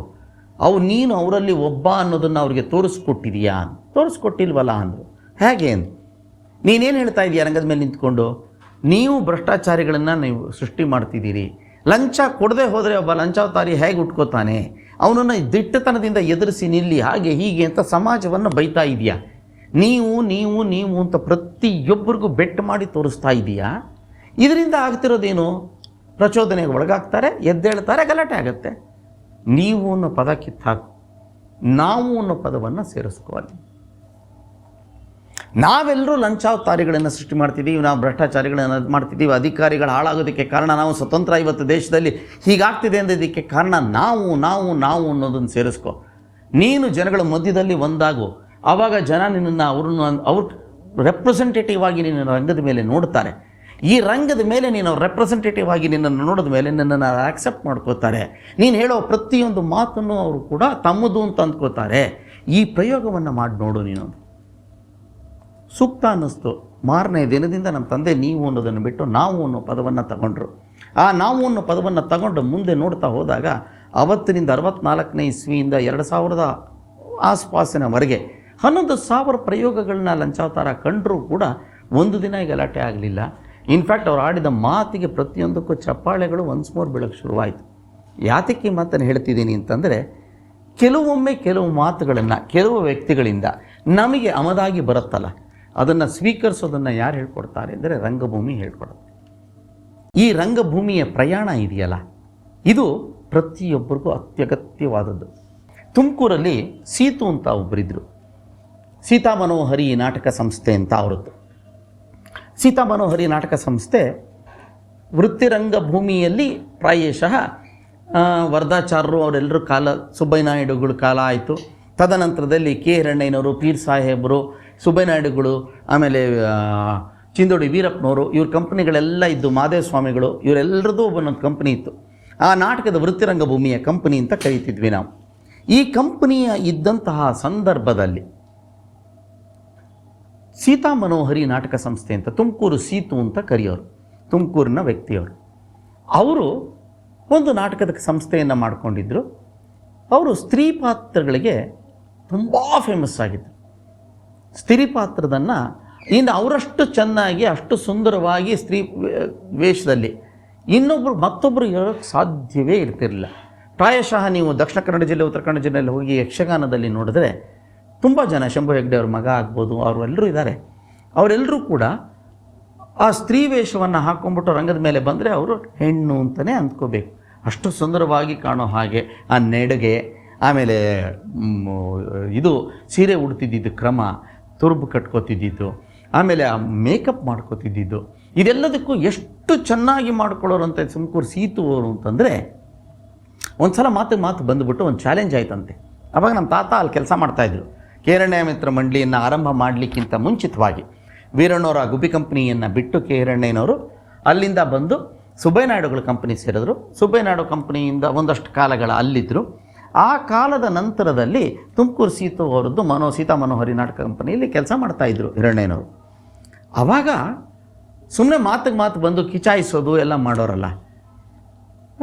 ನೀನು ಅವರಲ್ಲಿ ಒಬ್ಬ ಅನ್ನೋದನ್ನು ಅವ್ರಿಗೆ ತೋರಿಸ್ಕೊಟ್ಟಿದೀಯಾ? ತೋರಿಸ್ಕೊಟ್ಟಿಲ್ವಲ್ಲ ಅಂದರು. ಹೇಗೆ? ನೀನೇನು ಹೇಳ್ತಾ ಇದೀಯ ರಂಗದ ಮೇಲೆ ನಿಂತ್ಕೊಂಡು? ನೀವು ಭ್ರಷ್ಟಾಚಾರಿಗಳನ್ನು ನೀವು ಸೃಷ್ಟಿ ಮಾಡ್ತಿದ್ದೀರಿ. ಲಂಚ ಕೊಡದೆ ಹೋದರೆ ಒಬ್ಬ ಲಂಚಾವತಾರಿ ಹೇಗೆ ಉಟ್ಕೋತಾನೆ? ಅವನನ್ನು ದಿಟ್ಟತನದಿಂದ ಎದುರಿಸಿ ನಿಲ್ಲಿ, ಹಾಗೆ ಹೀಗೆ ಅಂತ ಸಮಾಜವನ್ನು ಬೈತಾ ಇದೆಯಾ? ನೀವು ಅಂತ ಪ್ರತಿಯೊಬ್ಬರಿಗೂ ಬೆಟ್ಟು ಮಾಡಿ ತೋರಿಸ್ತಾ ಇದೆಯಾ? ಇದರಿಂದ ಆಗ್ತಿರೋದೇನು? ಪ್ರಚೋದನೆಗೆ ಒಳಗಾಗ್ತಾರೆ, ಎದ್ದೇಳ್ತಾರೆ, ಗಲಾಟೆ ಆಗುತ್ತೆ. ನೀವು ಅನ್ನೋ ಪದ ಕಿತ್ತಾಕು, ನಾವು ಅನ್ನೋ ಪದವನ್ನು ಸೇರಿಸ್ಕೋవాలి. ನಾವೆಲ್ಲರೂ ಲಂಚಾವತಾರಿಗಳನ್ನು ಸೃಷ್ಟಿ ಮಾಡ್ತಿದ್ದೀವಿ, ನಾವು ಭ್ರಷ್ಟಾಚಾರಿಗಳನ್ನು ಮಾಡ್ತಿದ್ದೀವಿ. ಅಧಿಕಾರಿಗಳು ಹಾಳಾಗೋದಕ್ಕೆ ಕಾರಣ ನಾವು, ಸ್ವತಂತ್ರ ಇವತ್ತು ದೇಶದಲ್ಲಿ ಹೀಗಾಗ್ತಿದೆ ಅಂದಿದ್ದಕ್ಕೆ ಕಾರಣ ನಾವು ಅನ್ನೋದನ್ನು ಸೇರಿಸ್ಕೊ. ನೀನು ಜನಗಳ ಮಧ್ಯದಲ್ಲಿ ಒಂದಾಗು. ಆವಾಗ ಜನ ನಿನ್ನನ್ನು ಅವ್ರ ರೆಪ್ರೆಸೆಂಟೇಟಿವ್ ಆಗಿ ನಿನ್ನ ರಂಗದ ಮೇಲೆ ನೋಡ್ತಾರೆ. ಈ ರಂಗದ ಮೇಲೆ ನೀನು ರೆಪ್ರೆಸೆಂಟೇಟಿವ್ ಆಗಿ ನಿನ್ನನ್ನು ನೋಡಿದ ಮೇಲೆ ನಿನ್ನನ್ನು ಆಕ್ಸೆಪ್ಟ್ ಮಾಡ್ಕೋತಾರೆ. ನೀನು ಹೇಳೋ ಪ್ರತಿಯೊಂದು ಮಾತನ್ನು ಅವರು ಕೂಡ ತಮ್ಮದು ಅಂತ ಅಂದ್ಕೋತಾರೆ. ಈ ಪ್ರಯೋಗವನ್ನು ಮಾಡಿ ನೋಡು ನೀನು. ಸೂಕ್ತ ಅನ್ನಿಸ್ತು. ಮಾರನೇ ದಿನದಿಂದ ನಮ್ಮ ತಂದೆ ನೀವು ಅನ್ನೋದನ್ನು ಬಿಟ್ಟು ನಾವು ಅನ್ನೋ ಪದವನ್ನು ತಗೊಂಡ್ರು. ಆ ನಾವು ಅನ್ನೋ ಪದವನ್ನು ತಗೊಂಡು ಮುಂದೆ ನೋಡ್ತಾ ಹೋದಾಗ ಅವತ್ತಿನಿಂದ 64ನೇ ಇಸ್ವಿಯಿಂದ 2000 ಆಸ್ಪಾಸಿನವರೆಗೆ 11,000 ಪ್ರಯೋಗಗಳನ್ನ ಲಂಚಾವತಾರ ಕಂಡರೂ ಕೂಡ ಒಂದು ದಿನ ಗಲಾಟೆ ಆಗಲಿಲ್ಲ. ಇನ್ಫ್ಯಾಕ್ಟ್ ಅವ್ರು ಆಡಿದ ಮಾತಿಗೆ ಪ್ರತಿಯೊಂದಕ್ಕೂ ಚಪ್ಪಾಳೆಗಳು ಒನ್ಸ್ ಮೋರ್ ಬೀಳಕ್ಕೆ ಶುರುವಾಯಿತು. ಯಾತಕ್ಕೆ ಮಾತನ್ನು ಹೇಳ್ತಿದ್ದೀನಿ ಅಂತಂದರೆ, ಕೆಲವೊಮ್ಮೆ ಕೆಲವು ಮಾತುಗಳನ್ನು ಕೆಲವು ವ್ಯಕ್ತಿಗಳಿಂದ ನಮಗೆ ಅಮದಾಗಿ ಬರುತ್ತಲ್ಲ, ಅದನ್ನು ಸ್ವೀಕರಿಸೋದನ್ನು ಯಾರು ಹೇಳ್ಕೊಡ್ತಾರೆ ಅಂದರೆ ರಂಗಭೂಮಿ ಹೇಳ್ಕೊಡುತ್ತೆ. ಈ ರಂಗಭೂಮಿಯ ಪ್ರಯಾಣ ಇದೆಯಲ್ಲ, ಇದು ಪ್ರತಿಯೊಬ್ಬರಿಗೂ ಅತ್ಯಗತ್ಯವಾದದ್ದು. ತುಮಕೂರಲ್ಲಿ ಸೀತು ಅಂತ ಒಬ್ಬರಿದ್ದರು. ಸೀತಾ ಮನೋಹರಿ ನಾಟಕ ಸಂಸ್ಥೆ ಅಂತ ಅವರದ್ದು. ಸೀತಾ ಮನೋಹರಿ ನಾಟಕ ಸಂಸ್ಥೆ ವೃತ್ತಿರಂಗಭೂಮಿಯಲ್ಲಿ ಪ್ರಾಯಶಃ ವರದಾಚಾರ್ಯರು ಅವರೆಲ್ಲರೂ ಕಾಲ, ಸುಬ್ಬಯ್ಯ ನಾಯ್ಡುಗಳ ಕಾಲ ಆಯಿತು. ತದನಂತರದಲ್ಲಿ ಕೆ ಹಿರಣ್ಣಯ್ಯನವರು, ಪೀರ್ ಸಾಹೇಬರು, ಸುಬ್ಬಯ್ಯ ನಾಯ್ಡುಗಳು, ಆಮೇಲೆ ಚಿಂದೋಡಿ ವೀರಪ್ಪನವರು, ಇವ್ರ ಕಂಪ್ನಿಗಳೆಲ್ಲ ಇದ್ದು, ಮಾದೇವ ಸ್ವಾಮಿಗಳು, ಇವರೆಲ್ಲರದ್ದು ಒಂದೊಂದು ಕಂಪ್ನಿ ಇತ್ತು. ಆ ನಾಟಕದ ವೃತ್ತಿರಂಗಭೂಮಿಯ ಕಂಪನಿ ಅಂತ ಕರೀತಿದ್ವಿ ನಾವು. ಈ ಕಂಪನಿಯ ಇದ್ದಂತಹ ಸಂದರ್ಭದಲ್ಲಿ ಸೀತಾ ಮನೋಹರಿ ನಾಟಕ ಸಂಸ್ಥೆ ಅಂತ, ತುಮಕೂರು ಸೀತು ಅಂತ ಕರೆಯೋರು, ತುಮಕೂರಿನ ವ್ಯಕ್ತಿಯವರು. ಅವರು ಒಂದು ನಾಟಕದ ಸಂಸ್ಥೆಯನ್ನು ಮಾಡಿಕೊಂಡಿದ್ದರು. ಅವರು ಸ್ತ್ರೀ ಪಾತ್ರಗಳಿಗೆ ತುಂಬ ಫೇಮಸ್ ಆಗಿದ್ದರು. ಸ್ತ್ರೀ ಪಾತ್ರದನ್ನು ಇನ್ನು ಅವರಷ್ಟು ಚೆನ್ನಾಗಿ, ಅಷ್ಟು ಸುಂದರವಾಗಿ ಸ್ತ್ರೀ ವೇಷದಲ್ಲಿ ಮತ್ತೊಬ್ಬರು ಹೇಳೋಕ್ಕೆ ಸಾಧ್ಯವೇ ಇರ್ತಿರಲಿಲ್ಲ. ಪ್ರಾಯಶಃ ನೀವು ದಕ್ಷಿಣ ಕನ್ನಡ ಜಿಲ್ಲೆ, ಉತ್ತರ ಕನ್ನಡ ಜಿಲ್ಲೆಯಲ್ಲಿ ಹೋಗಿ ಯಕ್ಷಗಾನದಲ್ಲಿ ನೋಡಿದ್ರೆ ತುಂಬ ಜನ, ಶಂಭು ಹೆಗ್ಡೆ ಅವ್ರ ಮಗ ಆಗ್ಬೋದು, ಅವರು ಎಲ್ಲರೂ ಇದ್ದಾರೆ. ಅವರೆಲ್ಲರೂ ಕೂಡ ಆ ಸ್ತ್ರೀ ವೇಷವನ್ನು ಹಾಕ್ಕೊಂಬಿಟ್ಟು ರಂಗದ ಮೇಲೆ ಬಂದರೆ ಅವರು ಹೆಣ್ಣು ಅಂತಲೇ ಅಂದ್ಕೋಬೇಕು. ಅಷ್ಟು ಸುಂದರವಾಗಿ ಕಾಣೋ ಹಾಗೆ ಆ ನೆಡುಗೆ, ಆಮೇಲೆ ಇದು ಸೀರೆ ಉಡ್ತಿದ್ದಿದ್ದು ಕ್ರಮ, ತುರುಬು ಕಟ್ಕೋತಿದ್ದಿದ್ದು, ಆಮೇಲೆ ಆ ಮೇಕಪ್ ಮಾಡ್ಕೋತಿದ್ದಿದ್ದು, ಇದೆಲ್ಲದಕ್ಕೂ ಎಷ್ಟು ಚೆನ್ನಾಗಿ ಮಾಡ್ಕೊಳ್ಳೋರು ಅಂತ ತುಮಕೂರು ಸೀತು ಅವರು ಅಂತಂದರೆ, ಒಂದು ಸಲ ಮಾತು ಬಂದುಬಿಟ್ಟು ಒಂದು ಚಾಲೆಂಜ್ ಆಯ್ತಂತೆ. ಅವಾಗ ನಮ್ಮ ತಾತ ಅಲ್ಲಿ ಕೆಲಸ ಮಾಡ್ತಾಯಿದ್ರು. ಕೆ ಹಿರಣ್ಣಯ್ಯ ಮಿತ್ರ ಮಂಡಳಿಯನ್ನು ಆರಂಭ ಮಾಡಲಿಕ್ಕಿಂತ ಮುಂಚಿತವಾಗಿ ವೀರಣ್ಣವರ ಗುಬ್ಬಿ ಕಂಪ್ನಿಯನ್ನು ಬಿಟ್ಟು ಕೆ ಹಿರಣ್ಣಯ್ಯನವರು ಅಲ್ಲಿಂದ ಬಂದು ಸುಬ್ಬಯ್ಯ ನಾಯ್ಡುಗಳ ಕಂಪ್ನಿ ಸೇರಿದ್ರು. ಸುಬ್ಬಯ್ಯ ನಾಯ್ಡು ಕಂಪ್ನಿಯಿಂದ ಒಂದಷ್ಟು ಕಾಲಗಳ ಅಲ್ಲಿದ್ದರು. ಆ ಕಾಲದ ನಂತರದಲ್ಲಿ ತುಮಕೂರು ಸೀತು ಅವರದ್ದು ಸೀತಾ ಮನೋಹರಿ ನಾಟಕ ಕಂಪನಿಯಲ್ಲಿ ಕೆಲಸ ಮಾಡ್ತಾಯಿದ್ರು ಹಿರಣ್ಣಯ್ಯನವರು. ಆವಾಗ ಸುಮ್ಮನೆ ಮಾತು ಬಂದು ಕಿಚಾಯಿಸೋದು ಎಲ್ಲ ಮಾಡೋರಲ್ಲ,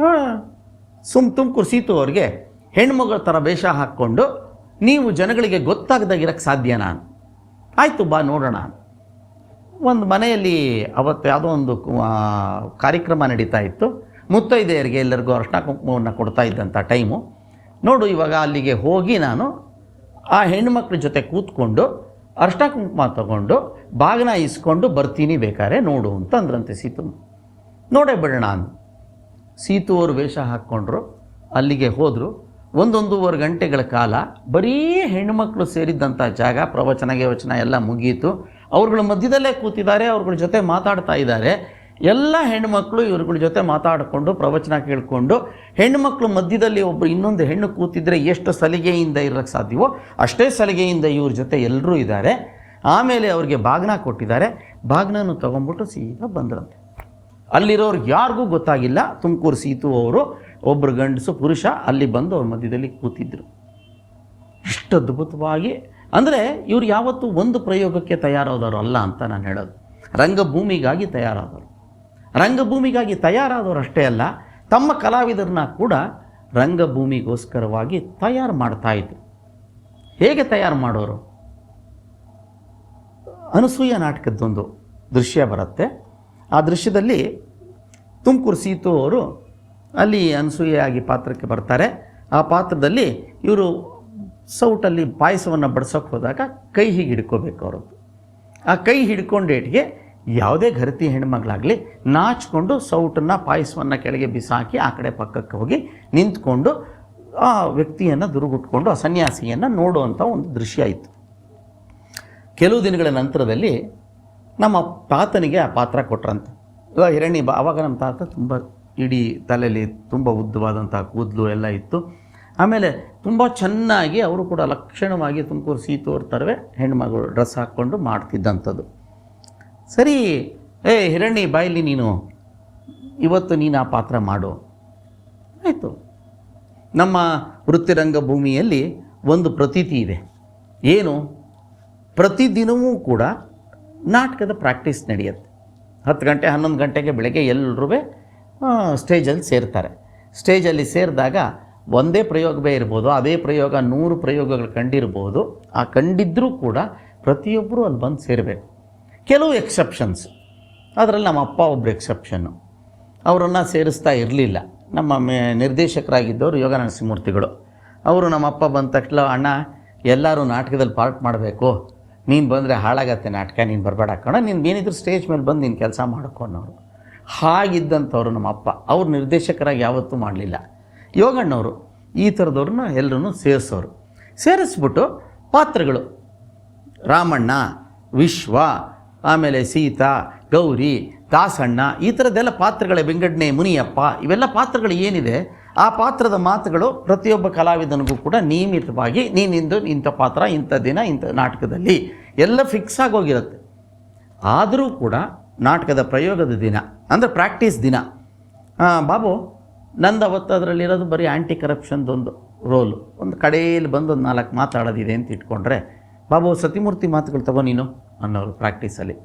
ತುಮಕೂರು ಸೀತು ಅವ್ರಿಗೆ ಹೆಣ್ಮಗಳ ಥರ ವೇಷ ಹಾಕ್ಕೊಂಡು ನೀವು ಜನಗಳಿಗೆ ಗೊತ್ತಾಗದಾಗಿರೋಕ್ಕೆ ಸಾಧ್ಯನಾ? ಆಯಿತು ಬಾ ನೋಡೋಣ. ಒಂದು ಮನೆಯಲ್ಲಿ ಅವತ್ತು ಯಾವುದೋ ಒಂದು ಕಾರ್ಯಕ್ರಮ ನಡೀತಾ ಇತ್ತು. ಮುತ್ತೈದೆಯರಿಗೆ ಎಲ್ಲರಿಗೂ ಅರ್ಶಿನ ಕುಂಕುಮವನ್ನು ಕೊಡ್ತಾ ಇದ್ದಂಥ ಟೈಮು. ನೋಡು, ಇವಾಗ ಅಲ್ಲಿಗೆ ಹೋಗಿ ನಾನು ಆ ಹೆಣ್ಣುಮಕ್ಳ ಜೊತೆ ಕೂತ್ಕೊಂಡು ಅರ್ಶಿನ ಕುಂಕುಮ ತಗೊಂಡು ಬಾಗಿನ ಇಸ್ಕೊಂಡು ಬರ್ತೀನಿ, ಬೇಕಾದ್ರೆ ನೋಡು ಅಂತ ಅಂದ್ರಂತೆ ಸೀತು. ನೋಡೇ ಬಿಡೋಣ ಅಂದು ಸೀತು ಅವರು ವೇಷ ಹಾಕ್ಕೊಂಡ್ರು. ಅಲ್ಲಿಗೆ ಹೋದರು. 1-1.5 ಗಂಟೆಗಳ ಕಾಲ ಬರೀ ಹೆಣ್ಣುಮಕ್ಕಳು ಸೇರಿದ್ದಂಥ ಜಾಗ. ಪ್ರವಚನ ಎಲ್ಲ ಮುಗಿಯಿತು. ಅವ್ರುಗಳ ಮಧ್ಯದಲ್ಲೇ ಕೂತಿದ್ದಾರೆ, ಅವ್ರುಗಳ ಜೊತೆ ಮಾತಾಡ್ತಾ ಇದ್ದಾರೆ. ಎಲ್ಲ ಹೆಣ್ಣುಮಕ್ಕಳು ಇವ್ರುಗಳ ಜೊತೆ ಮಾತಾಡಿಕೊಂಡು ಪ್ರವಚನ ಕೇಳಿಕೊಂಡು, ಹೆಣ್ಣುಮಕ್ಕಳು ಮಧ್ಯದಲ್ಲಿ ಒಬ್ಬರು ಇನ್ನೊಂದು ಹೆಣ್ಣು ಕೂತಿದ್ರೆ ಎಷ್ಟು ಸಲಿಗೆಯಿಂದ ಇರೋಕ್ಕೆ ಸಾಧ್ಯವೋ ಅಷ್ಟೇ ಸಲಿಗೆಯಿಂದ ಇವ್ರ ಜೊತೆ ಎಲ್ಲರೂ ಇದ್ದಾರೆ. ಆಮೇಲೆ ಅವ್ರಿಗೆ ಬಾಗ್ನ ಕೊಟ್ಟಿದ್ದಾರೆ. ಬಾಗ್ನೂ ತೊಗೊಂಡ್ಬಿಟ್ಟು ಸೀದಾ ಬಂದ್ರಂತೆ. ಅಲ್ಲಿರೋರ್ಗೆ ಯಾರಿಗೂ ಗೊತ್ತಾಗಿಲ್ಲ. ತುಮಕೂರು ಸೀತು ಅವರು ಒಬ್ಬರು ಗಂಡಸು ಪುರುಷ ಅಲ್ಲಿ ಬಂದು ಅವ್ರ ಮಧ್ಯದಲ್ಲಿ ಕೂತಿದ್ರು. ಇಷ್ಟು ಅದ್ಭುತವಾಗಿ, ಅಂದರೆ ಇವ್ರು ಯಾವತ್ತೂ ಒಂದು ಪ್ರಯೋಗಕ್ಕೆ ತಯಾರಾದವರು ಅಲ್ಲ ಅಂತ ನಾನು ಹೇಳೋದು. ರಂಗಭೂಮಿಗಾಗಿ ತಯಾರಾದವರು. ರಂಗಭೂಮಿಗಾಗಿ ತಯಾರಾದವರು ಅಷ್ಟೇ ಅಲ್ಲ, ತಮ್ಮ ಕಲಾವಿದರನ್ನ ಕೂಡ ರಂಗಭೂಮಿಗೋಸ್ಕರವಾಗಿ ತಯಾರು ಮಾಡ್ತಾಯಿದ್ರು. ಹೇಗೆ ತಯಾರು ಮಾಡೋರು? ಅನಸೂಯ ನಾಟಕದ್ದೊಂದು ದೃಶ್ಯ ಬರುತ್ತೆ. ಆ ದೃಶ್ಯದಲ್ಲಿ ತುಮಕೂರು ಸೀತು ಅವರು ಅಲ್ಲಿ ಅನಸೂಯೆಯಾಗಿ ಪಾತ್ರಕ್ಕೆ ಬರ್ತಾರೆ. ಆ ಪಾತ್ರದಲ್ಲಿ ಇವರು ಸೌಟಲ್ಲಿ ಪಾಯಸವನ್ನು ಬಡಿಸೋಕ್ಕೆ ಹೋದಾಗ ಕೈ ಹೀಗೆ ಹಿಡ್ಕೋಬೇಕು ಅವರದ್ದು. ಆ ಕೈ ಹಿಡ್ಕೊಂಡೇಟಿಗೆ ಯಾವುದೇ ಘರತಿ ಹೆಣ್ಮಗಳಾಗಲಿ ನಾಚಿಕೊಂಡು ಸೌಟನ್ನು ಪಾಯಸವನ್ನು ಕೆಳಗೆ ಬಿಸಾಕಿ ಆ ಕಡೆ ಪಕ್ಕಕ್ಕೆ ಹೋಗಿ ನಿಂತ್ಕೊಂಡು ಆ ವ್ಯಕ್ತಿಯನ್ನು ದುರುಗುಟ್ಕೊಂಡು ಆ ಸನ್ಯಾಸಿಯನ್ನು ನೋಡುವಂಥ ಒಂದು ದೃಶ್ಯ ಇತ್ತು. ಕೆಲವು ದಿನಗಳ ನಂತರದಲ್ಲಿ ನಮ್ಮ ತಾತನಿಗೆ ಆ ಪಾತ್ರ ಕೊಟ್ರಂತೆ. ಇವಾಗ ಹಿರಣ್ಯ ಆವಾಗ ನಮ್ಮ ತಾತ ತುಂಬ ಇಡೀ ತಲೆಯಲ್ಲಿ ತುಂಬ ಉದ್ದವಾದಂಥ ಕೂದಲು ಎಲ್ಲ ಇತ್ತು. ಆಮೇಲೆ ತುಂಬ ಚೆನ್ನಾಗಿ ಅವರು ಕೂಡ ಲಕ್ಷಣವಾಗಿ ತುಮಕೂರು ಸೀತು ಅವ್ರ ಥರವೇ ಹೆಣ್ಮಗಳು ಡ್ರೆಸ್ ಹಾಕ್ಕೊಂಡು ಮಾಡ್ತಿದ್ದಂಥದ್ದು. ಸರಿ, ಹಿರಣ್ಯ ಬಾಯಲ್ಲಿ ನೀನು ಇವತ್ತು ನೀನು ಆ ಪಾತ್ರ ಮಾಡು. ಆಯಿತು. ನಮ್ಮ ವೃತ್ತಿರಂಗಭೂಮಿಯಲ್ಲಿ ಒಂದು ಪ್ರತೀತಿ ಇದೆ. ಏನು? ಪ್ರತಿದಿನವೂ ಕೂಡ ನಾಟಕದ ಪ್ರಾಕ್ಟೀಸ್ ನಡೆಯುತ್ತೆ. 10 ಗಂಟೆ 11 ಗಂಟೆಗೆ ಬೆಳಗ್ಗೆ ಎಲ್ಲರೂ ಸ್ಟೇಜಲ್ಲಿ ಸೇರ್ತಾರೆ. ಸ್ಟೇಜಲ್ಲಿ ಸೇರಿದಾಗ ಒಂದೇ ಪ್ರಯೋಗವೇ ಇರ್ಬೋದು, ಅದೇ ಪ್ರಯೋಗ 100 ಪ್ರಯೋಗಗಳು ಕಂಡಿರ್ಬೋದು. ಆ ಕಂಡಿದ್ದರೂ ಕೂಡ ಪ್ರತಿಯೊಬ್ಬರೂ ಅಲ್ಲಿ ಬಂದು ಸೇರಬೇಕು. ಕೆಲವು ಎಕ್ಸೆಪ್ಷನ್ಸ್, ಅದರಲ್ಲಿ ನಮ್ಮ ಅಪ್ಪ ಒಬ್ಬರು ಎಕ್ಸೆಪ್ಷನ್ನು. ಅವರನ್ನು ಸೇರಿಸ್ತಾ ಇರಲಿಲ್ಲ. ನಮ್ಮ ನಿರ್ದೇಶಕರಾಗಿದ್ದವರು ಯೋಗ ನರಸಿಂಹಮೂರ್ತಿಗಳು. ಅವರು ನಮ್ಮ ಅಪ್ಪ ಬಂದ ತಕ್ಷಣ, ಅಣ್ಣ ಎಲ್ಲರೂ ನಾಟಕದಲ್ಲಿ ಪಾರ್ಟ್ ಮಾಡಬೇಕು, ನೀನು ಬಂದರೆ ಹಾಳಾಗತ್ತೆ ನಾಟಕ, ನೀನು ಬರಬೇಡ ಕಣ, ನೀನೇನಿದ್ರು ಸ್ಟೇಜ್ ಮೇಲೆ ಬಂದು ನೀನು ಕೆಲಸ ಮಾಡ್ಕೊ ಅನ್ನೋರು. ಹಾಗಿದ್ದಂಥವ್ರು ನಮ್ಮ ಅಪ್ಪ. ಅವ್ರು ನಿರ್ದೇಶಕರಾಗಿ ಯಾವತ್ತೂ ಮಾಡಲಿಲ್ಲ. ಯೋಗಣ್ಣವರು ಈ ಥರದವ್ರನ್ನ ಎಲ್ಲರೂ ಸೇರಿಸೋರು. ಸೇರಿಸ್ಬಿಟ್ಟು ಪಾತ್ರಗಳು ರಾಮಣ್ಣ, ವಿಶ್ವ, ಆಮೇಲೆ ಸೀತಾ, ಗೌರಿ, ದಾಸಣ್ಣ, ಈ ಥರದ್ದೆಲ್ಲ ಪಾತ್ರಗಳೇ, ಬೆಂಗಡ್ನೆ, ಮುನಿಯಪ್ಪ, ಇವೆಲ್ಲ ಪಾತ್ರಗಳು ಏನಿದೆ, ಆ ಪಾತ್ರದ ಮಾತುಗಳು ಪ್ರತಿಯೊಬ್ಬ ಕಲಾವಿದನಿಗೂ ಕೂಡ ನಿಯಮಿತವಾಗಿ ನೀನಿಂದು ಇಂಥ ಪಾತ್ರ, ಇಂಥ ದಿನ, ಇಂಥ ನಾಟಕದಲ್ಲಿ ಎಲ್ಲ ಫಿಕ್ಸ್ ಆಗೋಗಿರುತ್ತೆ. ಆದರೂ ಕೂಡ ನಾಟಕದ ಪ್ರಯೋಗದ ದಿನ ಅಂದರೆ ಪ್ರಾಕ್ಟೀಸ್ ದಿನ, ಬಾಬು ನಂದು ಅವತ್ತು ಅದರಲ್ಲಿರೋದು ಬರೀ ಆ್ಯಂಟಿ ಕರಪ್ಷನ್ದೊಂದು ರೋಲು, ಒಂದು ಕಡೆಯಲ್ಲಿ ಬಂದು ಒಂದು 4 ಮಾತಾಡೋದಿದೆ ಅಂತ ಇಟ್ಕೊಂಡ್ರೆ, ಬಾಬು ಸತ್ಯಮೂರ್ತಿ ಮಾತುಗಳು ತಗೋ ನೀನು ಅನ್ನೋರು ಪ್ರಾಕ್ಟೀಸಲ್ಲಿ.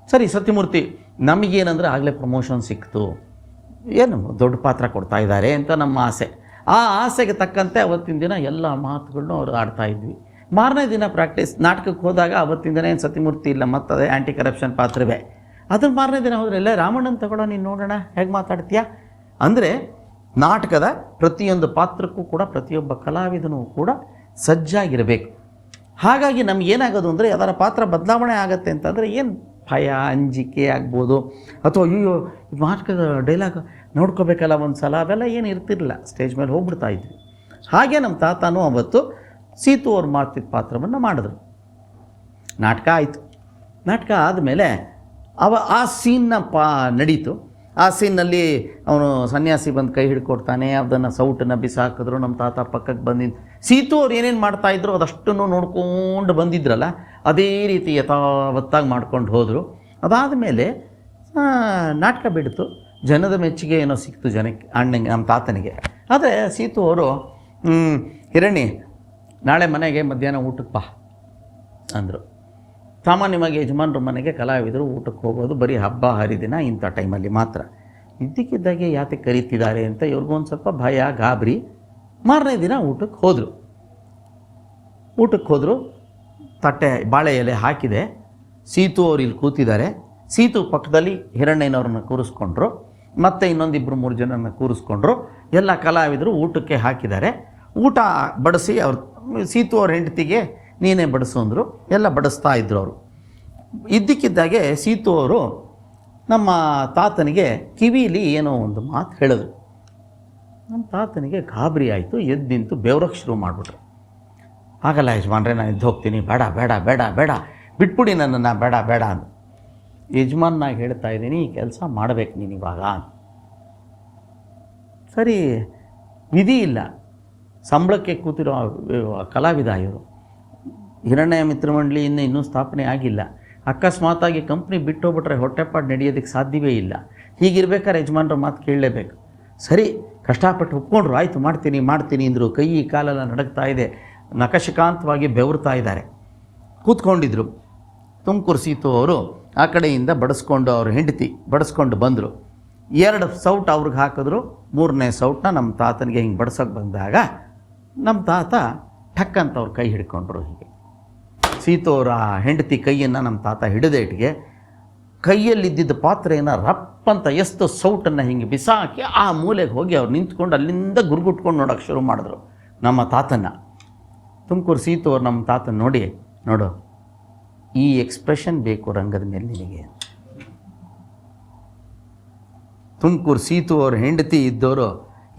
ಸರಿ ಸತ್ಯಮೂರ್ತಿ, ನಮಗೇನಂದರೆ ಆಗಲೇ ಪ್ರಮೋಷನ್ ಸಿಕ್ತು, ಏನು ದೊಡ್ಡ ಪಾತ್ರ ಕೊಡ್ತಾ ಇದ್ದಾರೆ ಅಂತ ನಮ್ಮ ಆಸೆ. ಆ ಆಸೆಗೆ ತಕ್ಕಂತೆ ಅವತ್ತಿನ ದಿನ ಎಲ್ಲ ಮಾತುಗಳನ್ನೂ ಅವ್ರು ಆಡ್ತಾಯಿದ್ವಿ. ಮಾರನೇ ದಿನ ಪ್ರಾಕ್ಟೀಸ್ ನಾಟಕಕ್ಕೆ ಹೋದಾಗ ಅವತ್ತಿನ ದಿನ ಏನು ಸತ್ಯಮೂರ್ತಿ ಇಲ್ಲ, ಮತ್ತದೇ ಆ್ಯಂಟಿ ಕರಪ್ಷನ್ ಪಾತ್ರವೇ. ಅದ್ರ ಮಾರನೇ ದಿನ ಹೋದ್ರೆ ಎಲ್ಲ ರಾಮಣ್ಣನ ತಗೊಳ್ಳೋ, ನೀನು ನೋಡೋಣ ಹೇಗೆ ಮಾತಾಡ್ತೀಯಾ ಅಂದರೆ, ನಾಟಕದ ಪ್ರತಿಯೊಂದು ಪಾತ್ರಕ್ಕೂ ಕೂಡ ಪ್ರತಿಯೊಬ್ಬ ಕಲಾವಿದನೂ ಕೂಡ ಸಜ್ಜಾಗಿರಬೇಕು. ಹಾಗಾಗಿ ನಮಗೇನಾಗೋದು ಅಂದರೆ, ಅದರ ಪಾತ್ರ ಬದಲಾವಣೆ ಆಗುತ್ತೆ ಅಂತಂದರೆ ಏನು ಭಯ, ಅಂಜಿಕೆ ಆಗ್ಬೋದು, ಅಥವಾ ಅಯ್ಯೋ ನಾಟಕದ ಡೈಲಾಗ್ ನೋಡ್ಕೋಬೇಕಲ್ಲ ಒಂದು ಸಲ, ಅವೆಲ್ಲ ಏನು ಇರ್ತಿರಲಿಲ್ಲ. ಸ್ಟೇಜ್ ಮೇಲೆ ಹೋಗ್ಬಿಡ್ತಾ ಇದ್ವಿ. ಹಾಗೆ ನಮ್ಮ ತಾತನೂ ಅವತ್ತು ಸೀತು ಅವ್ರು ಮಾಡ್ತಿದ್ದ ಪಾತ್ರವನ್ನು ಮಾಡಿದ್ರು. ನಾಟಕ ಆಯಿತು. ನಾಟಕ ಆದಮೇಲೆ ಆ ಸೀನ್ನ ನಡೀತು. ಆ ಸೀನ್ನಲ್ಲಿ ಅವನು ಸನ್ಯಾಸಿ ಬಂದು ಕೈ ಹಿಡ್ಕೊಡ್ತಾನೆ, ಅದನ್ನು ಸೌಟನ್ನು ಬಿಸಾಕಿದ್ರು. ನಮ್ಮ ತಾತ ಪಕ್ಕಕ್ಕೆ ಬಂದಿದ್ದು, ಸೀತು ಅವ್ರು ಏನೇನು ಮಾಡ್ತಾಯಿದ್ರು ಅದಷ್ಟನ್ನು ನೋಡ್ಕೊಂಡು ಬಂದಿದ್ರಲ್ಲ, ಅದೇ ರೀತಿ ಯಥಾವತ್ತಾಗಿ ಮಾಡ್ಕೊಂಡು ಹೋದರು. ಅದಾದಮೇಲೆ ನಾಟಕ ಬಿಡ್ತು. ಜನದ ಮೆಚ್ಚುಗೆ ಏನೋ ಸಿಕ್ತು ಜನಕ್ಕೆ, ಅಣ್ಣಂಗೆ, ನಮ್ಮ ತಾತನಿಗೆ. ಆದರೆ ಸೀತು ಅವರು, ಹಿರಣಿ ನಾಳೆ ಮನೆಗೆ ಮಧ್ಯಾಹ್ನ ಊಟಕ್ಕೆ ಬಾ ಅಂದರು. ಸಾಮಾನ್ಯವಾಗಿ ಯಜಮಾನ್ರ ಮನೆಗೆ ಕಲಾವಿದರು ಊಟಕ್ಕೆ ಹೋಗೋದು ಬರೀ ಹಬ್ಬ ಹರಿದಿನ ಇಂಥ ಟೈಮಲ್ಲಿ ಮಾತ್ರ. ಇದ್ದಕ್ಕಿದ್ದಾಗೆ ಯಾಕೆ ಕರೀತಿದ್ದಾರೆ ಅಂತ ಇವ್ರಿಗೊಂದು ಸ್ವಲ್ಪ ಭಯ, ಗಾಬರಿ. ಮಾರನೇ ದಿನ ಊಟಕ್ಕೆ ಹೋದರು. ತಟ್ಟೆ ಬಾಳೆ ಎಲೆ ಹಾಕಿದೆ. ಸೀತು ಅವ್ರು ಇಲ್ಲಿ ಕೂತಿದ್ದಾರೆ. ಸೀತು ಪಕ್ಕದಲ್ಲಿ ಹಿರಣ್ಣಯ್ಯನವ್ರನ್ನ ಕೂರಿಸ್ಕೊಂಡ್ರು, ಮತ್ತು ಇನ್ನೊಂದಿಬ್ಬರು 3 ಜನರನ್ನ ಕೂರಿಸ್ಕೊಂಡ್ರು. ಎಲ್ಲ ಕಲಾವಿದರು ಊಟಕ್ಕೆ ಹಾಕಿದ್ದಾರೆ. ಊಟ ಬಡಿಸಿ ಅವ್ರು ಸೀತು ಅವ್ರ ಹೆಂಡತಿಗೆ ನೀನೇ ಬಡಿಸು ಅಂದರು. ಎಲ್ಲ ಬಡಿಸ್ತಾ ಇದ್ರು ಅವರು. ಇದ್ದಕ್ಕಿದ್ದಾಗೆ ಸೀತು ಅವರು ನಮ್ಮ ತಾತನಿಗೆ ಕಿವಿಲಿ ಏನೋ ಒಂದು ಮಾತು ಹೇಳಿದ್ರು. ನಮ್ಮ ತಾತನಿಗೆ ಗಾಬರಿ ಆಯಿತು. ಎದ್ದು ನಿಂತು ಬೆವರಕ್ಕೆ ಶುರು ಮಾಡಿಬಿಟ್ರು. ಆಗಲ್ಲ ಯಜಮಾನ್ರೆ, ನಾನು ಎದ್ದು ಹೋಗ್ತೀನಿ, ಬೇಡ ಬೇಡ ಬೇಡ ಬೇಡ ಬಿಟ್ಬಿಡಿ ನನ್ನನ್ನು, ಬೇಡ ಬೇಡ ಅಂದು. ಯಜಮಾನಾಗಿ ಹೇಳ್ತಾ ಇದ್ದೀನಿ, ಈ ಕೆಲಸ ಮಾಡಬೇಕು ನೀನು ಇವಾಗ. ಸರಿ, ವಿಧಿ ಇಲ್ಲ. ಸಂಬಳಕ್ಕೆ ಕೂತಿರೋ ಕಲಾವಿದ ಇವರು. ಹಿರಣ್ಯ ಮಿತ್ರಮಂಡಳಿ ಇನ್ನೂ ಸ್ಥಾಪನೆ ಆಗಿಲ್ಲ. ಅಕಸ್ಮಾತಾಗಿ ಕಂಪ್ನಿ ಬಿಟ್ಟೋಗ್ಬಿಟ್ರೆ ಹೊಟ್ಟೆಪಾಡು ನಡೆಯೋದಕ್ಕೆ ಸಾಧ್ಯವೇ ಇಲ್ಲ. ಹೀಗಿರ್ಬೇಕಾದ್ರೆ ಯಜಮಾನ್ರ ಮಾತು ಕೇಳಲೇಬೇಕು. ಸರಿ, ಕಷ್ಟಪಟ್ಟು ಒಪ್ಕೊಂಡ್ರು. ಆಯಿತು, ಮಾಡ್ತೀನಿ ಅಂದರು. ಕೈ ಕಾಲೆಲ್ಲ ನಡಗ್ತಾ ಇದೆ, ನಖಶಿಕಾಂತವಾಗಿ ಬೆವರ್ತಾ ಇದ್ದಾರೆ. ಕೂತ್ಕೊಂಡಿದ್ರು. ತುಮಕೂರು ಸೀತು ಅವರು ಆ ಕಡೆಯಿಂದ ಬಡಿಸ್ಕೊಂಡು, ಅವ್ರ ಹೆಂಡತಿ ಬಡಿಸ್ಕೊಂಡು ಬಂದರು. 2 ಸೌಟ್ ಅವ್ರಿಗೆ ಹಾಕಿದ್ರು. 3ನೇ ಸೌಟನ್ನ ನಮ್ಮ ತಾತನಿಗೆ ಹಿಂಗೆ ಬಡಿಸೋಕೆ ಬಂದಾಗ ನಮ್ಮ ತಾತ ಠಕ್ಕಂತ ಅವ್ರ ಕೈ ಹಿಡ್ಕೊಂಡ್ರು. ಹೀಗೆ ಸೀತು ಅವರ ಹೆಂಡತಿ ಕೈಯನ್ನು ನಮ್ಮ ತಾತ ಹಿಡಿದೇಟಿಗೆ ಕೈಯಲ್ಲಿದ್ದಿದ್ದ ಪಾತ್ರೆಯನ್ನು ರಪ್ಪಂತ ಎಷ್ಟು ಸೌಟನ್ನು ಹಿಂಗೆ ಬಿಸಾಕಿ ಆ ಮೂಲೆಗೆ ಹೋಗಿ ಅವ್ರು ನಿಂತ್ಕೊಂಡು ಅಲ್ಲಿಂದ ಗುರುಗುಟ್ಕೊಂಡು ನೋಡೋಕ್ಕೆ ಶುರು ಮಾಡಿದ್ರು ನಮ್ಮ ತಾತನ್ನು. ತುಮಕೂರು ಸೀತು ಅವ್ರು ನಮ್ಮ ತಾತನ ನೋಡಿ, ನೋಡು ಈ ಎಕ್ಸ್ಪ್ರೆಷನ್ ಬೇಕು ರಂಗದ ಮೇಲೆ ನಿನಗೆ. ತುಮಕೂರು ಸೀತು ಅವ್ರ ಹೆಂಡತಿ ಇದ್ದವರು,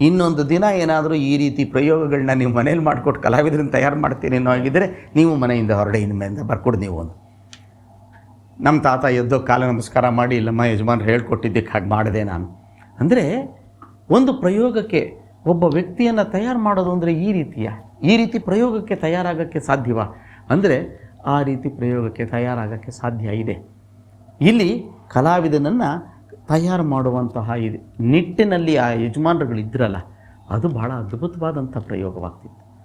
ಇನ್ನೊಂದು ದಿನ ಏನಾದರೂ ಈ ರೀತಿ ಪ್ರಯೋಗಗಳನ್ನ ನೀವು ಮನೇಲಿ ಮಾಡಿಕೊಟ್ಟು ಕಲಾವಿದ್ರನ್ನ ತಯಾರು ಮಾಡ್ತೀನಿ ಅನ್ನೋ ಆಗಿದ್ದರೆ ನೀವು ಮನೆಯಿಂದ ಹೊರಡೆ, ಇನ್ಮೇಲಿಂದ ಬರ್ಕೊಡು ನೀವು ಒಂದು. ನಮ್ಮ ತಾತ ಎದ್ದೋ ಕಾಲ ನಮಸ್ಕಾರ ಮಾಡಿ, ಇಲ್ಲಮ್ಮ ಯಜಮಾನ್ರು ಹೇಳ್ಕೊಟ್ಟಿದ್ದಕ್ಕೆ ಹಾಗೆ ಮಾಡಿದೆ ನಾನು. ಅಂದರೆ ಒಂದು ಪ್ರಯೋಗಕ್ಕೆ ಒಬ್ಬ ವ್ಯಕ್ತಿಯನ್ನು ತಯಾರು ಮಾಡೋದು ಅಂದರೆ ಈ ರೀತಿ ಪ್ರಯೋಗಕ್ಕೆ ತಯಾರಾಗೋಕ್ಕೆ ಸಾಧ್ಯವಾ ಅಂದರೆ ಆ ರೀತಿ ಪ್ರಯೋಗಕ್ಕೆ ತಯಾರಾಗೋಕ್ಕೆ ಸಾಧ್ಯ ಇದೆ. ಇಲ್ಲಿ ಕಲಾವಿದನನ್ನು ತಯಾರು ಮಾಡುವಂತಹ ನಿಟ್ಟಿನಲ್ಲಿ ಆ ಯಜಮಾನರುಗಳಿದ್ರಲ್ಲ, ಅದು ಬಹಳ ಅದ್ಭುತವಾದಂಥ ಪ್ರಯೋಗವಾಗ್ತಿತ್ತು.